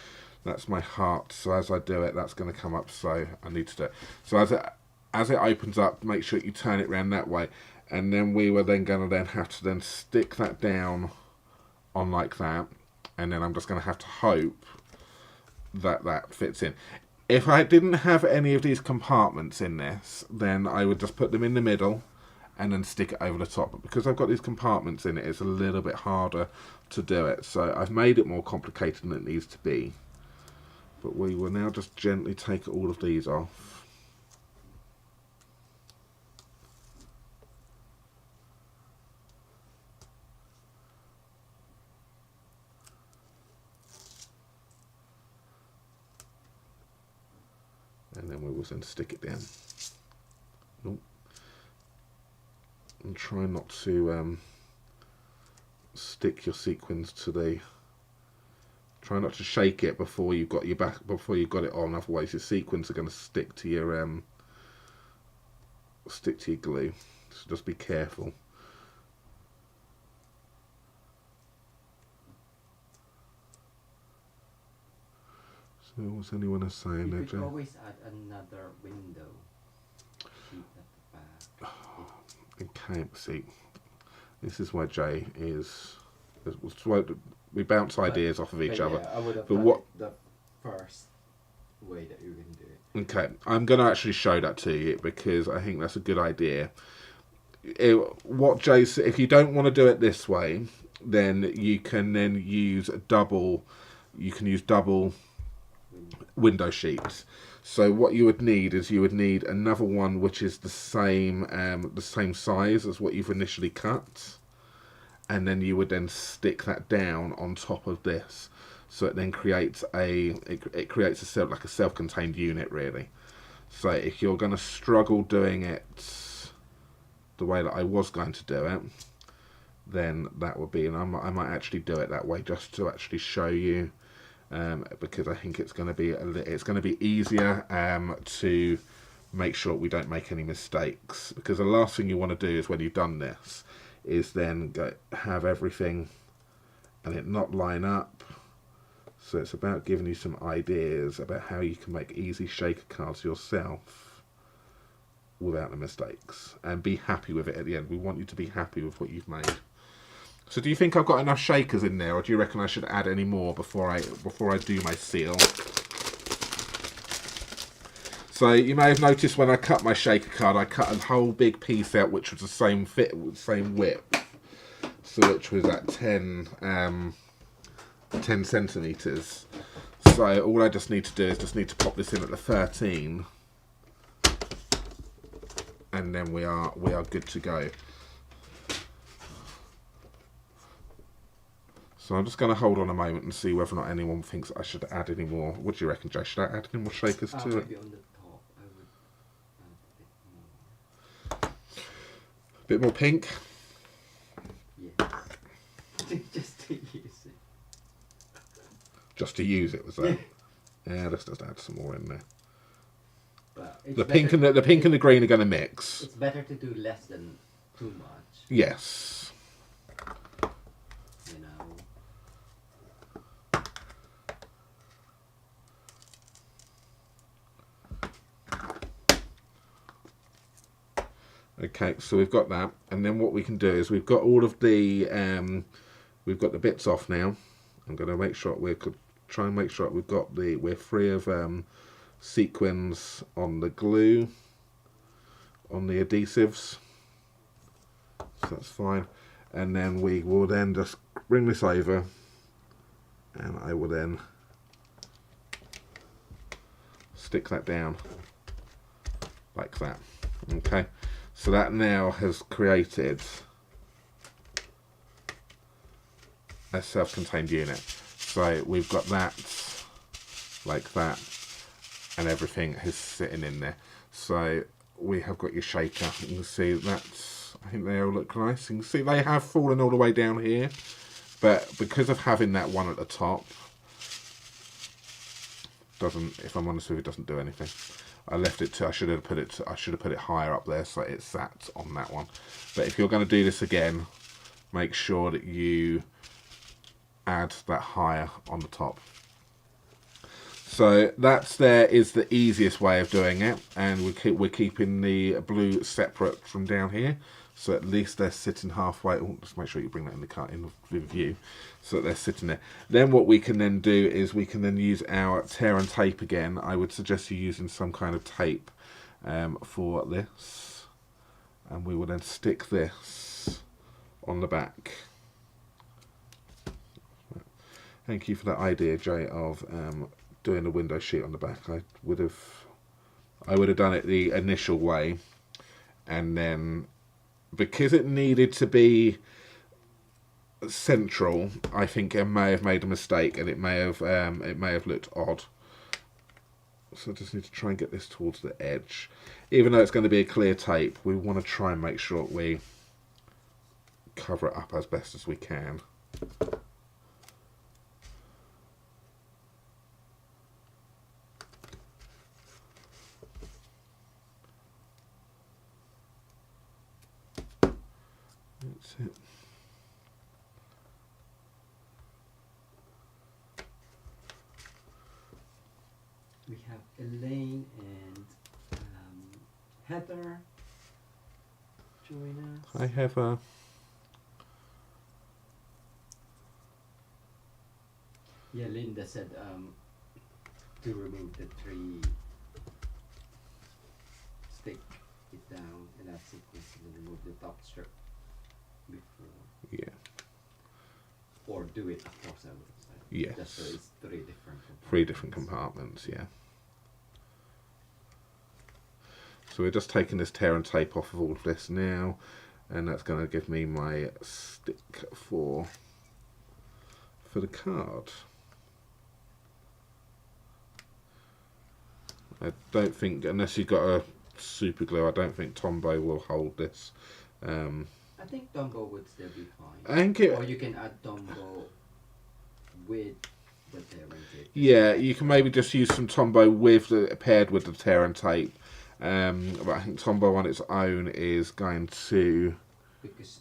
that's my heart. So as I do it, that's going to come up. So I need to do it. So as it opens up, make sure you turn it round that way. And then we were then going to have to then stick that down on like that. And then I'm just going to have to hope that that fits in. If I didn't have any of these compartments in this, then I would just put them in the middle and then stick it over the top. But because I've got these compartments in it, it's a little bit harder to do it. So I've made it more complicated than it needs to be. But we will now just gently take all of these off. and then we will then stick it down. Nope. And try not to stick your sequins to the. Try not to shake it before you've got your back before you've got it on. Otherwise, your sequins are going to stick to your glue. So just be careful. So what's anyone saying there, You could Joe? always add another window sheet at the back. Okay, see, this is why Jay is. It's why we bounce ideas off of each other. Yeah, I would have But done what? it the first way that you can do it. Okay, I'm going to actually show that to you because I think that's a good idea. What Jay said, if you don't want to do it this way, then you can then use double. You can use double window sheets. So what you would need is you would need another one which is the same size as what you've initially cut, and then you would then stick that down on top of this. So it then creates it creates a self-contained unit really. So if you're going to struggle doing it the way that I was going to do it, then that would be, and I might actually do it that way just to actually show you, because I think it's going to be easier to make sure we don't make any mistakes. Because the last thing you want to do is when you've done this is then have everything and it not line up. So it's about giving you some ideas about how you can make easy shaker cards yourself without the mistakes and be happy with it at the end. We want you to be happy with what you've made. So do you think I've got enough shakers in there, or do you reckon I should add any more before I do my seal? So you may have noticed when I cut my shaker card, I cut a whole big piece out which was the same same width. So which was at 10 centimeters. So all I just need to do is just need to pop this in at the 13, and then we are good to go. So I'm just going to hold on a moment and see whether or not anyone thinks I should add any more. What do you reckon, Jay? Should I add any more shakers to it? Maybe on the top I would add a A bit more pink? bit more. Yeah. Just to use it. Just to use it, was that? Yeah, let's just add some more in there. But it's The pink and the green are going to mix. It's better to do less than too much. Yes. You know. Okay, so we've got that, and then what we can do is we've got all of the we've got the bits off now. I'm going to make sure try and make sure we're free of sequins on the glue, on the adhesives. So that's fine, and then we will then just bring this over, and I will then stick that down like that. Okay. So that now has created a self-contained unit. So we've got that like that, and everything is sitting in there. So we have got your shaker. You can see that's, I think they all look nice. You can see they have fallen all the way down here, but because of having that one at the top, doesn't, if I'm honest with you, it doesn't do anything. I left it to, I should have put it higher up there so it sat on that one. But if you're going to do this again, make sure that you add that higher on the top. So that's is the easiest way of doing it, and we're keeping the blue separate from down here, so at least they're sitting halfway. Oh, just make sure you bring that in the view, so that they're sitting there. Then what we can then do is we can then use our tear and tape again. I would suggest you using some kind of tape for this, and we will then stick this on the back. Thank you for that idea, Jay, of doing a window sheet on the back. I would have done it the initial way, and then because it needed to be central, I think I may have made a mistake, and it may have looked odd. So I just need to try and get this towards the edge. Even though it's going to be a clear tape, we want to try and make sure we cover it up as best as we can. That's it. We have Elaine and Heather join us. Hi Heather. Yeah, Linda said to remove the tree, stick it down in that sequence and then remove the top strip before. Yeah. Or do it across everything. Yes. Just so it's three different compartments. 3 different compartments, yeah. So we're just taking this tear and tape off of all of this now, and that's going to give me my stick for the card. I don't think, unless you've got a super glue, I don't think Tombow will hold this. I think Tombow would still be fine. I think it, or you can add Tombow with the tear and tape. yeah, you can maybe just use some Tombow with paired with the tear and tape. But I think Tombow on its own is going to. Because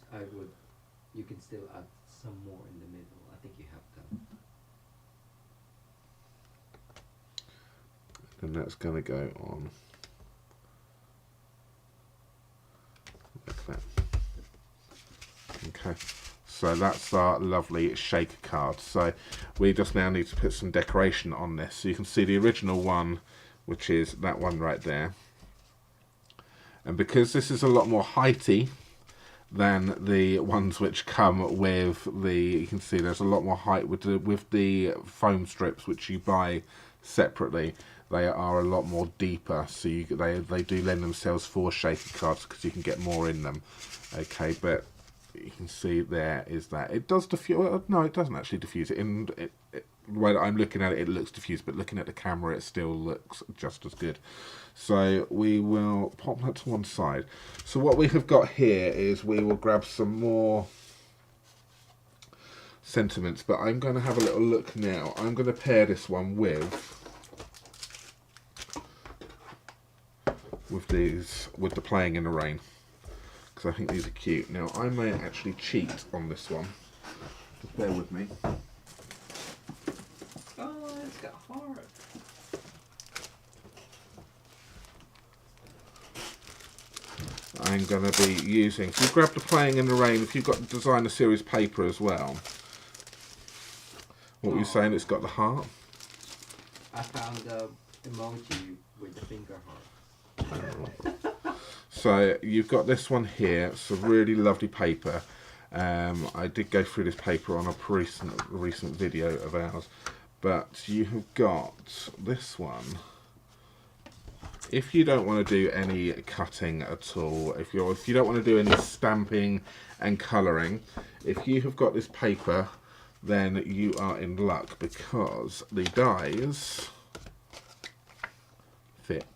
you can still add some more in the middle. I think you have that. And that's going to go on like that. Okay, so that's our lovely shaker card. So we just now need to put some decoration on this. So you can see the original one, which is that one right there. And because this is a lot more heighty than the ones which come with the, you can see there's a lot more height with the foam strips which you buy separately. They are a lot more deeper, so they do lend themselves for shaker cards because you can get more in them. Okay, but you can see there is that it does diffuse. No, it doesn't actually diffuse it. The way that I'm looking at it, it looks diffused, but looking at the camera, it still looks just as good. So we will pop that to one side. So what we have got here is we will grab some more sentiments, but I'm going to have a little look now. I'm going to pair this one with the Playing in the Rain, because I think these are cute. Now I may actually cheat on this one. Just bear with me. Oh, it's got heart. I'm going to be using, so you grab the Playing in the Rain, if you've got the designer series paper as well. What were you saying, it's got the heart? I found the emoji with the finger heart. So you've got this one here, it's a really lovely paper. I did go through this paper on a recent video of ours, but you have got this one. If you don't want to do any cutting at all, if you don't want to do any stamping and colouring, if you have got this paper, then you are in luck, because the dies fit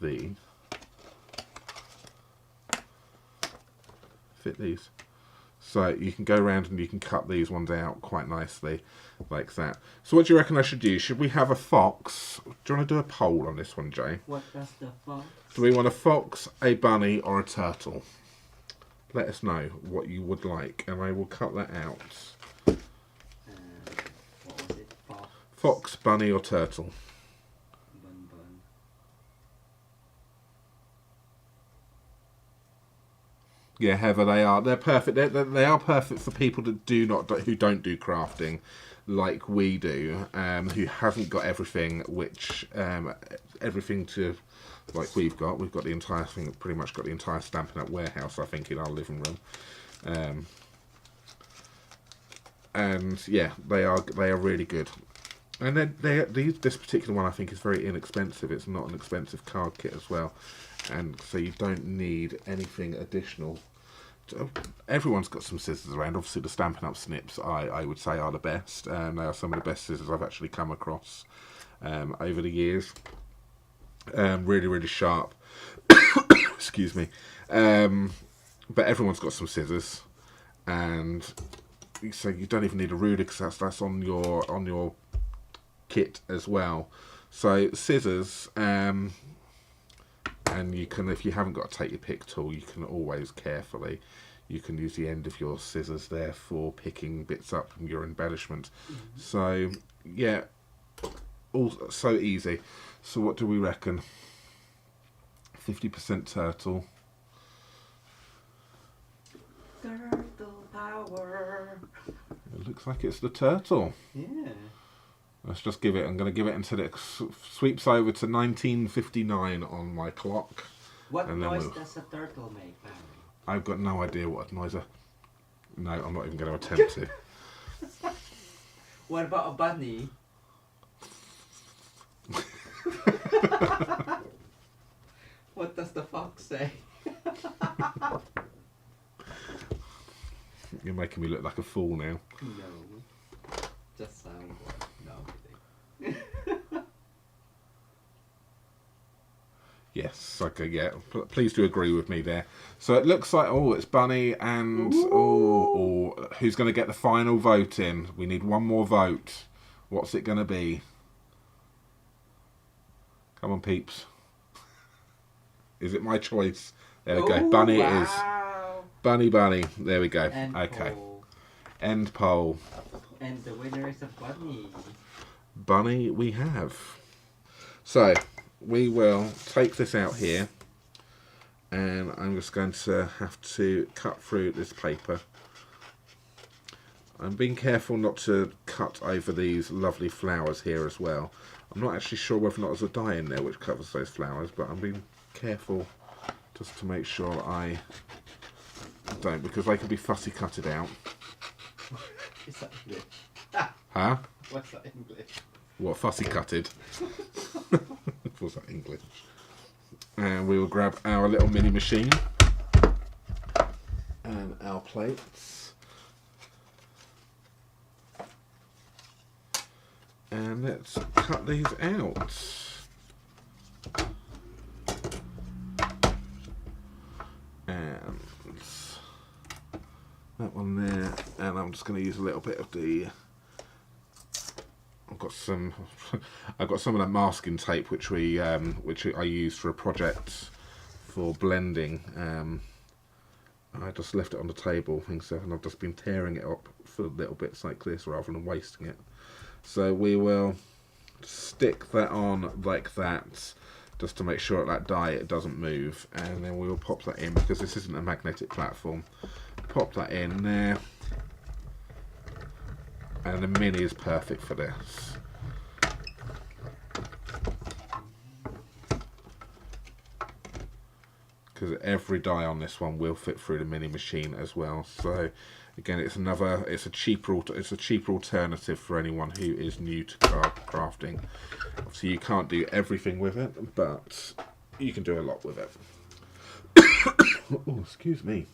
these. So you can go around and you can cut these ones out quite nicely like that. So what do you reckon I should do? Should we have a fox? Do you want to do a poll on this one, Jay? What does the fox? Do we want a fox, a bunny or a turtle? Let us know what you would like and I will cut that out. What was it? Fox, bunny or turtle? Bun. Yeah, Heather, they're perfect. They are perfect for people that who don't do crafting like we do, who haven't got everything everything to like we've got. We've got the entire thing, pretty much got the entire Stampin' Up warehouse, I think, in our living room. And yeah, they are really good. And this particular one I think is very inexpensive. It's not an expensive card kit as well, and so you don't need anything additional. Everyone's got some scissors around. Obviously the Stampin' Up snips I would say are the best, and they are some of the best scissors I've actually come across. over the years. Really, really sharp. Excuse me. But everyone's got some scissors, and so you don't even need a ruler because that's on your kit as well. So scissors, and you can, if you haven't got a take your pick tool, you can always carefully, you can use the end of your scissors there for picking bits up from your embellishment. So yeah, all so easy. So what do we reckon? 50% turtle. Turtle power. It looks like it's the turtle. Yeah. Let's just give it, I'm going to give it until it sweeps over to 1959 on my clock. What noise does a turtle make, Barry? I've got no idea what noise No, I'm not even going to attempt to. What about a bunny? What does the fox say? You're making me look like a fool now. No. Just sound. No, I'm kidding. Yes, okay, yeah. Please do agree with me there. So it looks like, oh, it's Bunny and, oh, who's going to get the final vote in? We need one more vote. What's it going to be? Come on, peeps. Is it my choice? There we go. Bunny wow. it is. Bunny. There we go. End okay. poll. End poll. And the winner is a bunny. Bunny we have. So we will take this out here, and I'm just going to have to cut through this paper. I'm being careful not to cut over these lovely flowers here as well. I'm not actually sure whether or not there's a dye in there which covers those flowers, but I'm being careful just to make sure I don't, because they can be fussy cutted out. Is that English? Huh? What's that English? What, fussy cutted? Was that English? And we will grab our little mini machine and our plates, and let's cut these out. And that one there, and I'm just going to use a little bit of the, I've got some of that masking tape which I used for a project for blending. I just left it on the table, and I've just been tearing it up for little bits like this rather than wasting it. So we will stick that on like that, just to make sure that dye it doesn't move, and then we will pop that in, because this isn't a magnetic platform. Pop that in there, and the mini is perfect for this. Because every die on this one will fit through the mini machine as well. So again, it's a cheaper alternative for anyone who is new to card crafting. Obviously, you can't do everything with it, but you can do a lot with it. Oh, excuse me.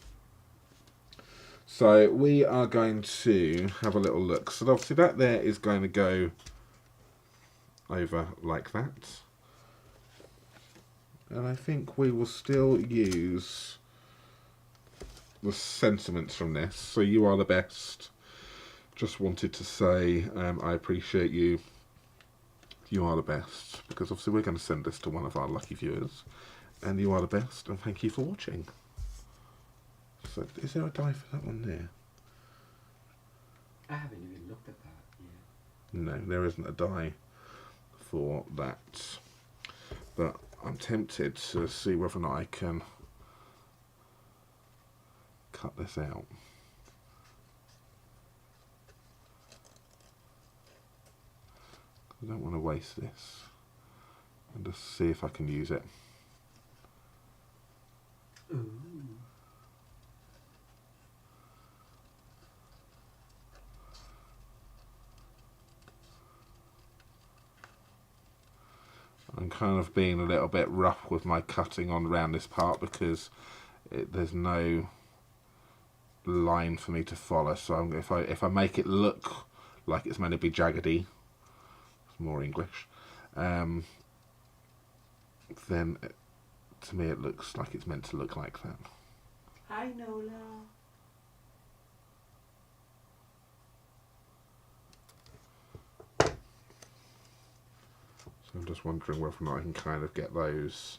So we are going to have a little look. So obviously that there is going to go over like that. And I think we will still use the sentiments from this. So you are the best. Just wanted to say I appreciate you. You are the best. Because obviously we're going to send this to one of our lucky viewers. And you are the best. And thank you for watching. So is there a die for that one there? I haven't even looked at that yet. No, there isn't a die for that. But I'm tempted to see whether or not I can cut this out. I don't want to waste this. And just see if I can use it. Ooh. I'm kind of being a little bit rough with my cutting on around this part, because there's no line for me to follow. So if I make it look like it's meant to be jaggedy, it's more English, then to me it looks like it's meant to look like that. Hi, Nola. So I'm just wondering whether or not I can kind of get those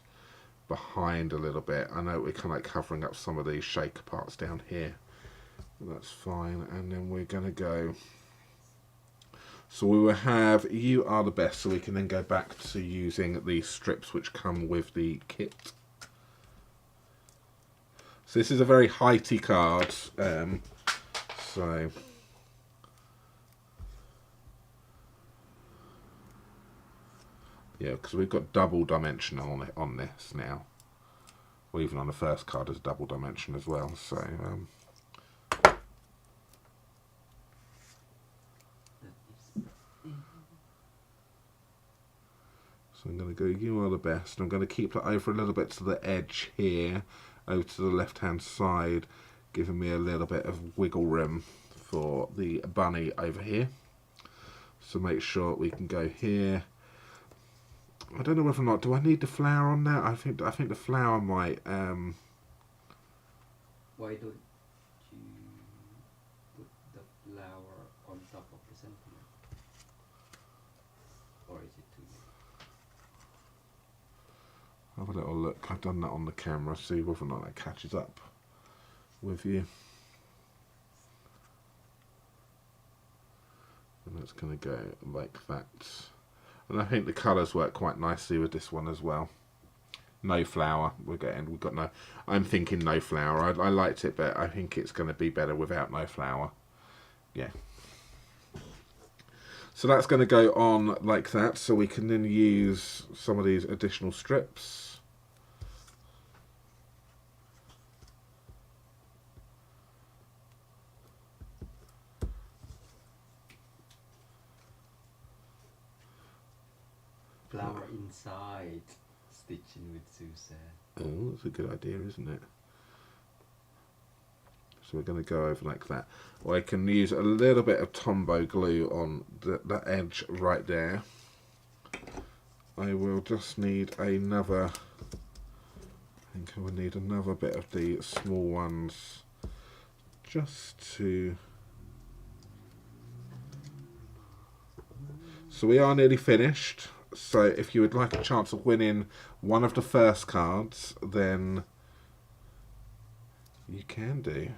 behind a little bit. I know we're kind of like covering up some of these shaker parts down here. That's fine. And then we're going to go. So we will have You Are the Best, so we can then go back to using these strips which come with the kit. So this is a very heighty card. So yeah, because we've got double dimension on this now. Well, even on the first card there's double dimension as well. So so I'm going to go You Are the Best. I'm going to keep that over a little bit to the edge here, over to the left hand side, giving me a little bit of wiggle room for the bunny over here. So make sure we can go here. I don't know whether or not, do I need the flower on that? I think the flower might Why don't you put the flower on top of the sentiment? Or is it too late? have a little look. I've done that on the camera, see whether or not that catches up with you. And that's going to go like that. And I think the colours work quite nicely with this one as well. No flower. We've got no. I'm thinking no flower. I liked it, but I think it's going to be better without no flower. Yeah. So that's going to go on like that. So we can then use some of these additional strips. Flower inside, stitching with Susan. Oh, that's a good idea, isn't it? So we're going to go over like that. Or I can use a little bit of Tombow glue on the edge right there. I will just need another, I think I will need another bit of the small ones just to... So we are nearly finished. So if you would like a chance of winning one of the first cards, then you can do.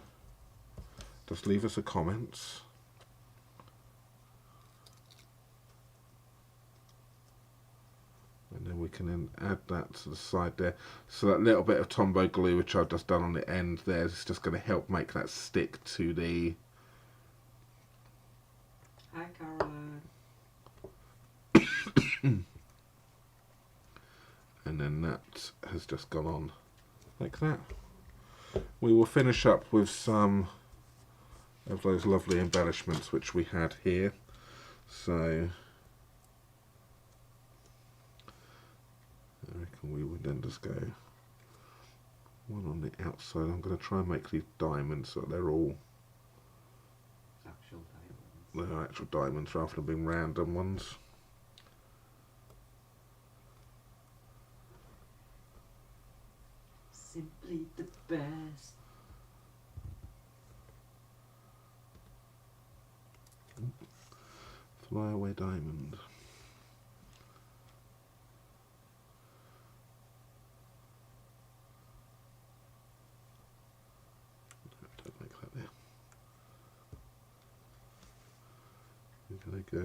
Just leave us a comment. And then we can then add that to the side there. So that little bit of Tombow glue which I've just done on the end there is just going to help make that stick to the... Hi, Caroline. And then that has just gone on like that. We will finish up with some of those lovely embellishments which we had here. So I reckon we would then just go one on the outside. I'm going to try and make these diamonds so they're all Actual diamonds. they're actual diamonds rather than being random ones. Simply the best. Fly away diamond. Don't like that there. We're going to go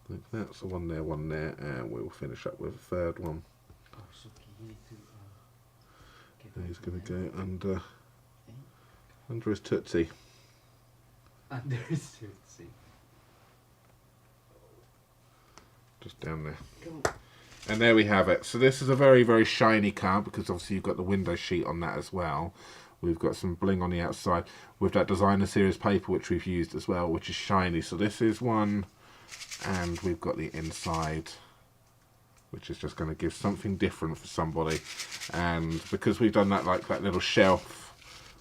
like that. So one there, and we'll finish up with a third one. Oh, so you need to And he's going to go under his tootsie. under his tootsie. Just down there. Go. And there we have it. So this is a very, very shiny card because obviously you've got the window sheet on that as well. We've got some bling on the outside with that designer series paper which we've used as well, which is shiny. So this is one, and we've got the inside, which is just going to give something different for somebody. And because we've done that like that little shelf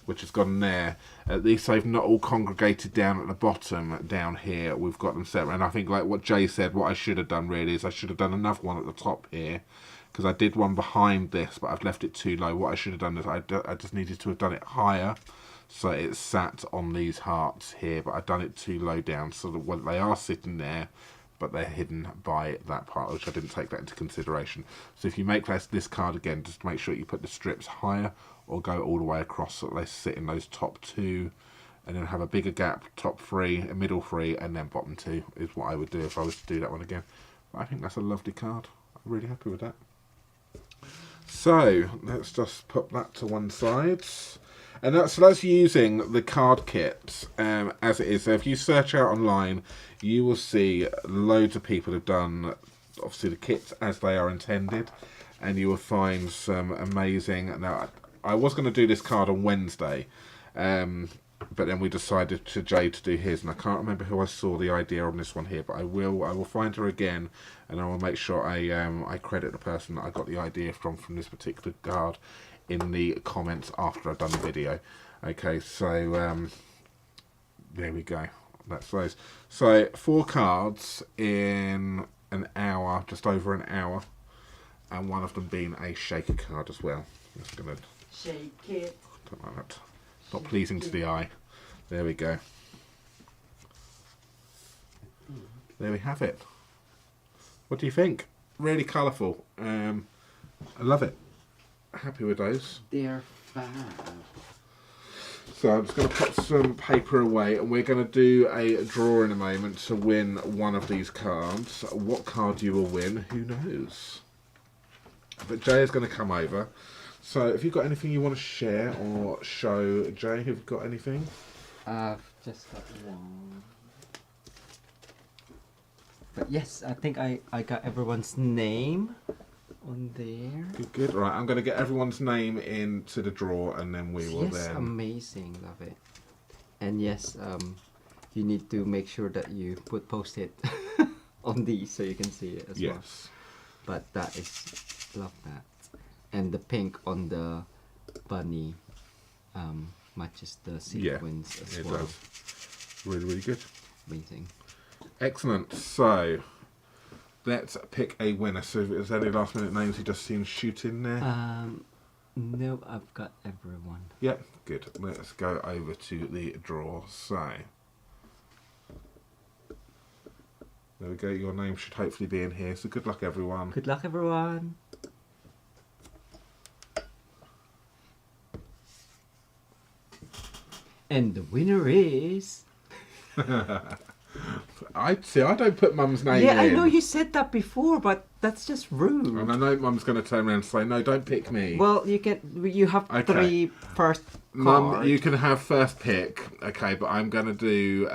which has gone there. At least they've not all congregated down at the bottom down here. We've got them separate. And I think, like what Jay said, what I should have done really is I should have done another one at the top here, because I did one behind this, but I've left it too low. What I should have done is I just needed to have done it higher, so it sat on these hearts here, but I've done it too low down, so that when they are sitting there, but they're hidden by that part, which I didn't take that into consideration. So if you make this card again, just make sure you put the strips higher, or go all the way across so that they sit in those top two, and then have a bigger gap, top three, a middle three, and then bottom two is what I would do if I was to do that one again. But I think that's a lovely card. I'm really happy with that. So let's just put that to one side. And that's using the card kit as it is. So if you search out online, you will see loads of people have done, obviously, the kits as they are intended, and you will find some amazing. Now, I was going to do this card on Wednesday, but then we decided to Jay to do his, and I can't remember who I saw the idea on this one here, but I will find her again, and I will make sure I credit the person that I got the idea from this particular card in the comments after I've done the video. Okay, so there we go. That's those. So 4 cards in an hour, just over an hour, and one of them being a shaker card as well. Just gonna shake it. Don't like that. Not pleasing to the eye. There we go. There we have it. What do you think? Really colourful. I love it. Happy with those. They're fab. So I'm just going to put some paper away, and we're going to do a draw in a moment to win one of these cards. What card you will win, who knows? But Jay is going to come over. So if you've got anything you want to share or show, Jay, have you got anything? I've just got one. But yes, I think I got everyone's name on there. Good, good. Right, I'm going to get everyone's name into the draw, and then we will yes, then... amazing. Love it. And yes, you need to make sure that you put post-it on these so you can see it as well. But that is... love that. And the pink on the bunny matches the sequins as well. Does. Really, really good. Amazing. Excellent. So let's pick a winner. So if there's any last minute names you just seen shoot in there? No, I've got everyone. Yep, good. Let's go over to the draw. So there we go. Your name should hopefully be in here. So good luck, everyone. Good luck, everyone. And the winner is... I don't put Mum's name in. Yeah, I know you said that before, but that's just rude. And I know Mum's going to turn around and say, no, don't pick me. Well, you have Okay. 3 first cards. Mum, you can have first pick. Okay, but I'm going to do...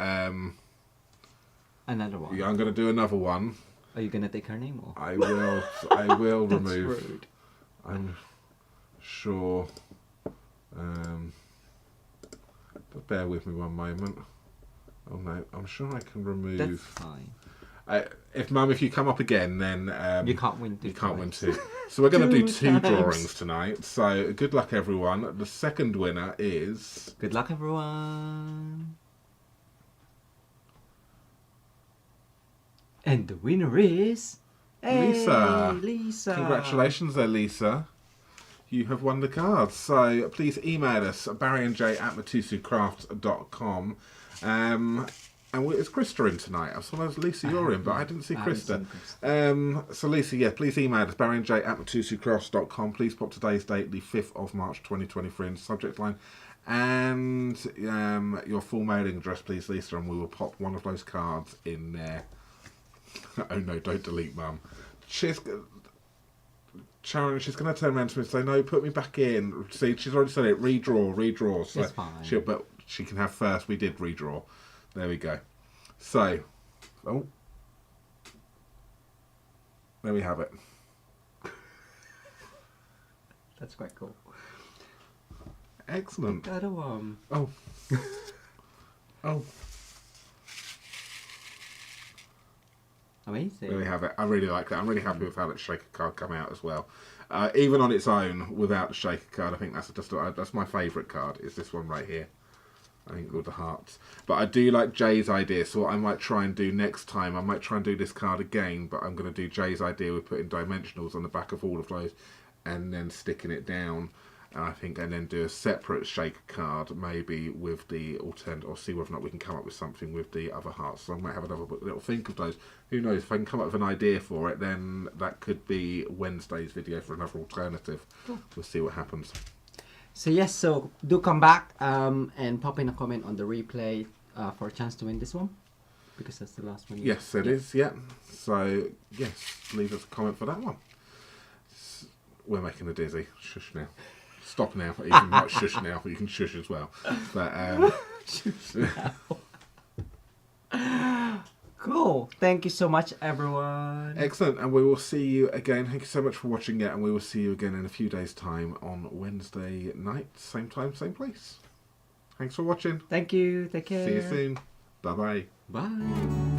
another one. yeah, I'm going to do another one. Are you going to take her name off? I will That's remove... rude. I'm sure... Just bear with me one moment. Oh no, I'm sure I can remove... That's fine. If you come up again, then... you can't win 2 You can't win times. 2. So we're going to do 2 times. drawings tonight. So good luck, everyone. The second winner is... Good luck, everyone. And the winner is... Lisa. Hey, Lisa. Congratulations there, Lisa. You have won the cards. So please email us at barryandj@mitosucraft.com. It's Krista in tonight. I saw Lisa, you're in, but I didn't see Krista. So Lisa, yeah, please email us barryandj@mitosucrafts.com. Please pop today's date, the 5th of March 2023, in the subject line. And your full mailing address, please, Lisa, and we will pop one of those cards in there. Oh no, don't delete, Mum. Sharon, she's going to turn around to me and say, no, put me back in. See, she's already said it, redraw. So it's fine. But she can have first. We did redraw. There we go. So, there we have it. That's quite cool. Excellent. Got a one. Oh. Oh. Amazing. There we have it. I really like that. I'm really happy with how that shaker card come out as well. Even on its own, without the shaker card, I think that's my favourite card. Is this one right here? I think with the hearts. But I do like Jay's idea. So what I might try and do next time, I might try and do this card again. But I'm going to do Jay's idea with putting dimensionals on the back of all of those, and then sticking it down. And then do a separate shaker card, maybe with the alternate, or see whether or not we can come up with something with the other hearts. So I might have another little think of those. Who knows? If I can come up with an idea for it, then that could be Wednesday's video for another alternative. We'll see what happens. So yes, so do come back and pop in a comment on the replay for a chance to win this one, because that's the last one. Yes, it is. Yeah. So yes, leave us a comment for that one. We're making a dizzy. Shush now. Stop now. You can not shush now, but you can shush as well. But Shush now. Cool. Thank you so much, everyone. Excellent. And we will see you again. Thank you so much for watching it. And we will see you again in a few days' time on Wednesday night. Same time, same place. Thanks for watching. Thank you. Take care. See you soon. Bye-bye. Bye.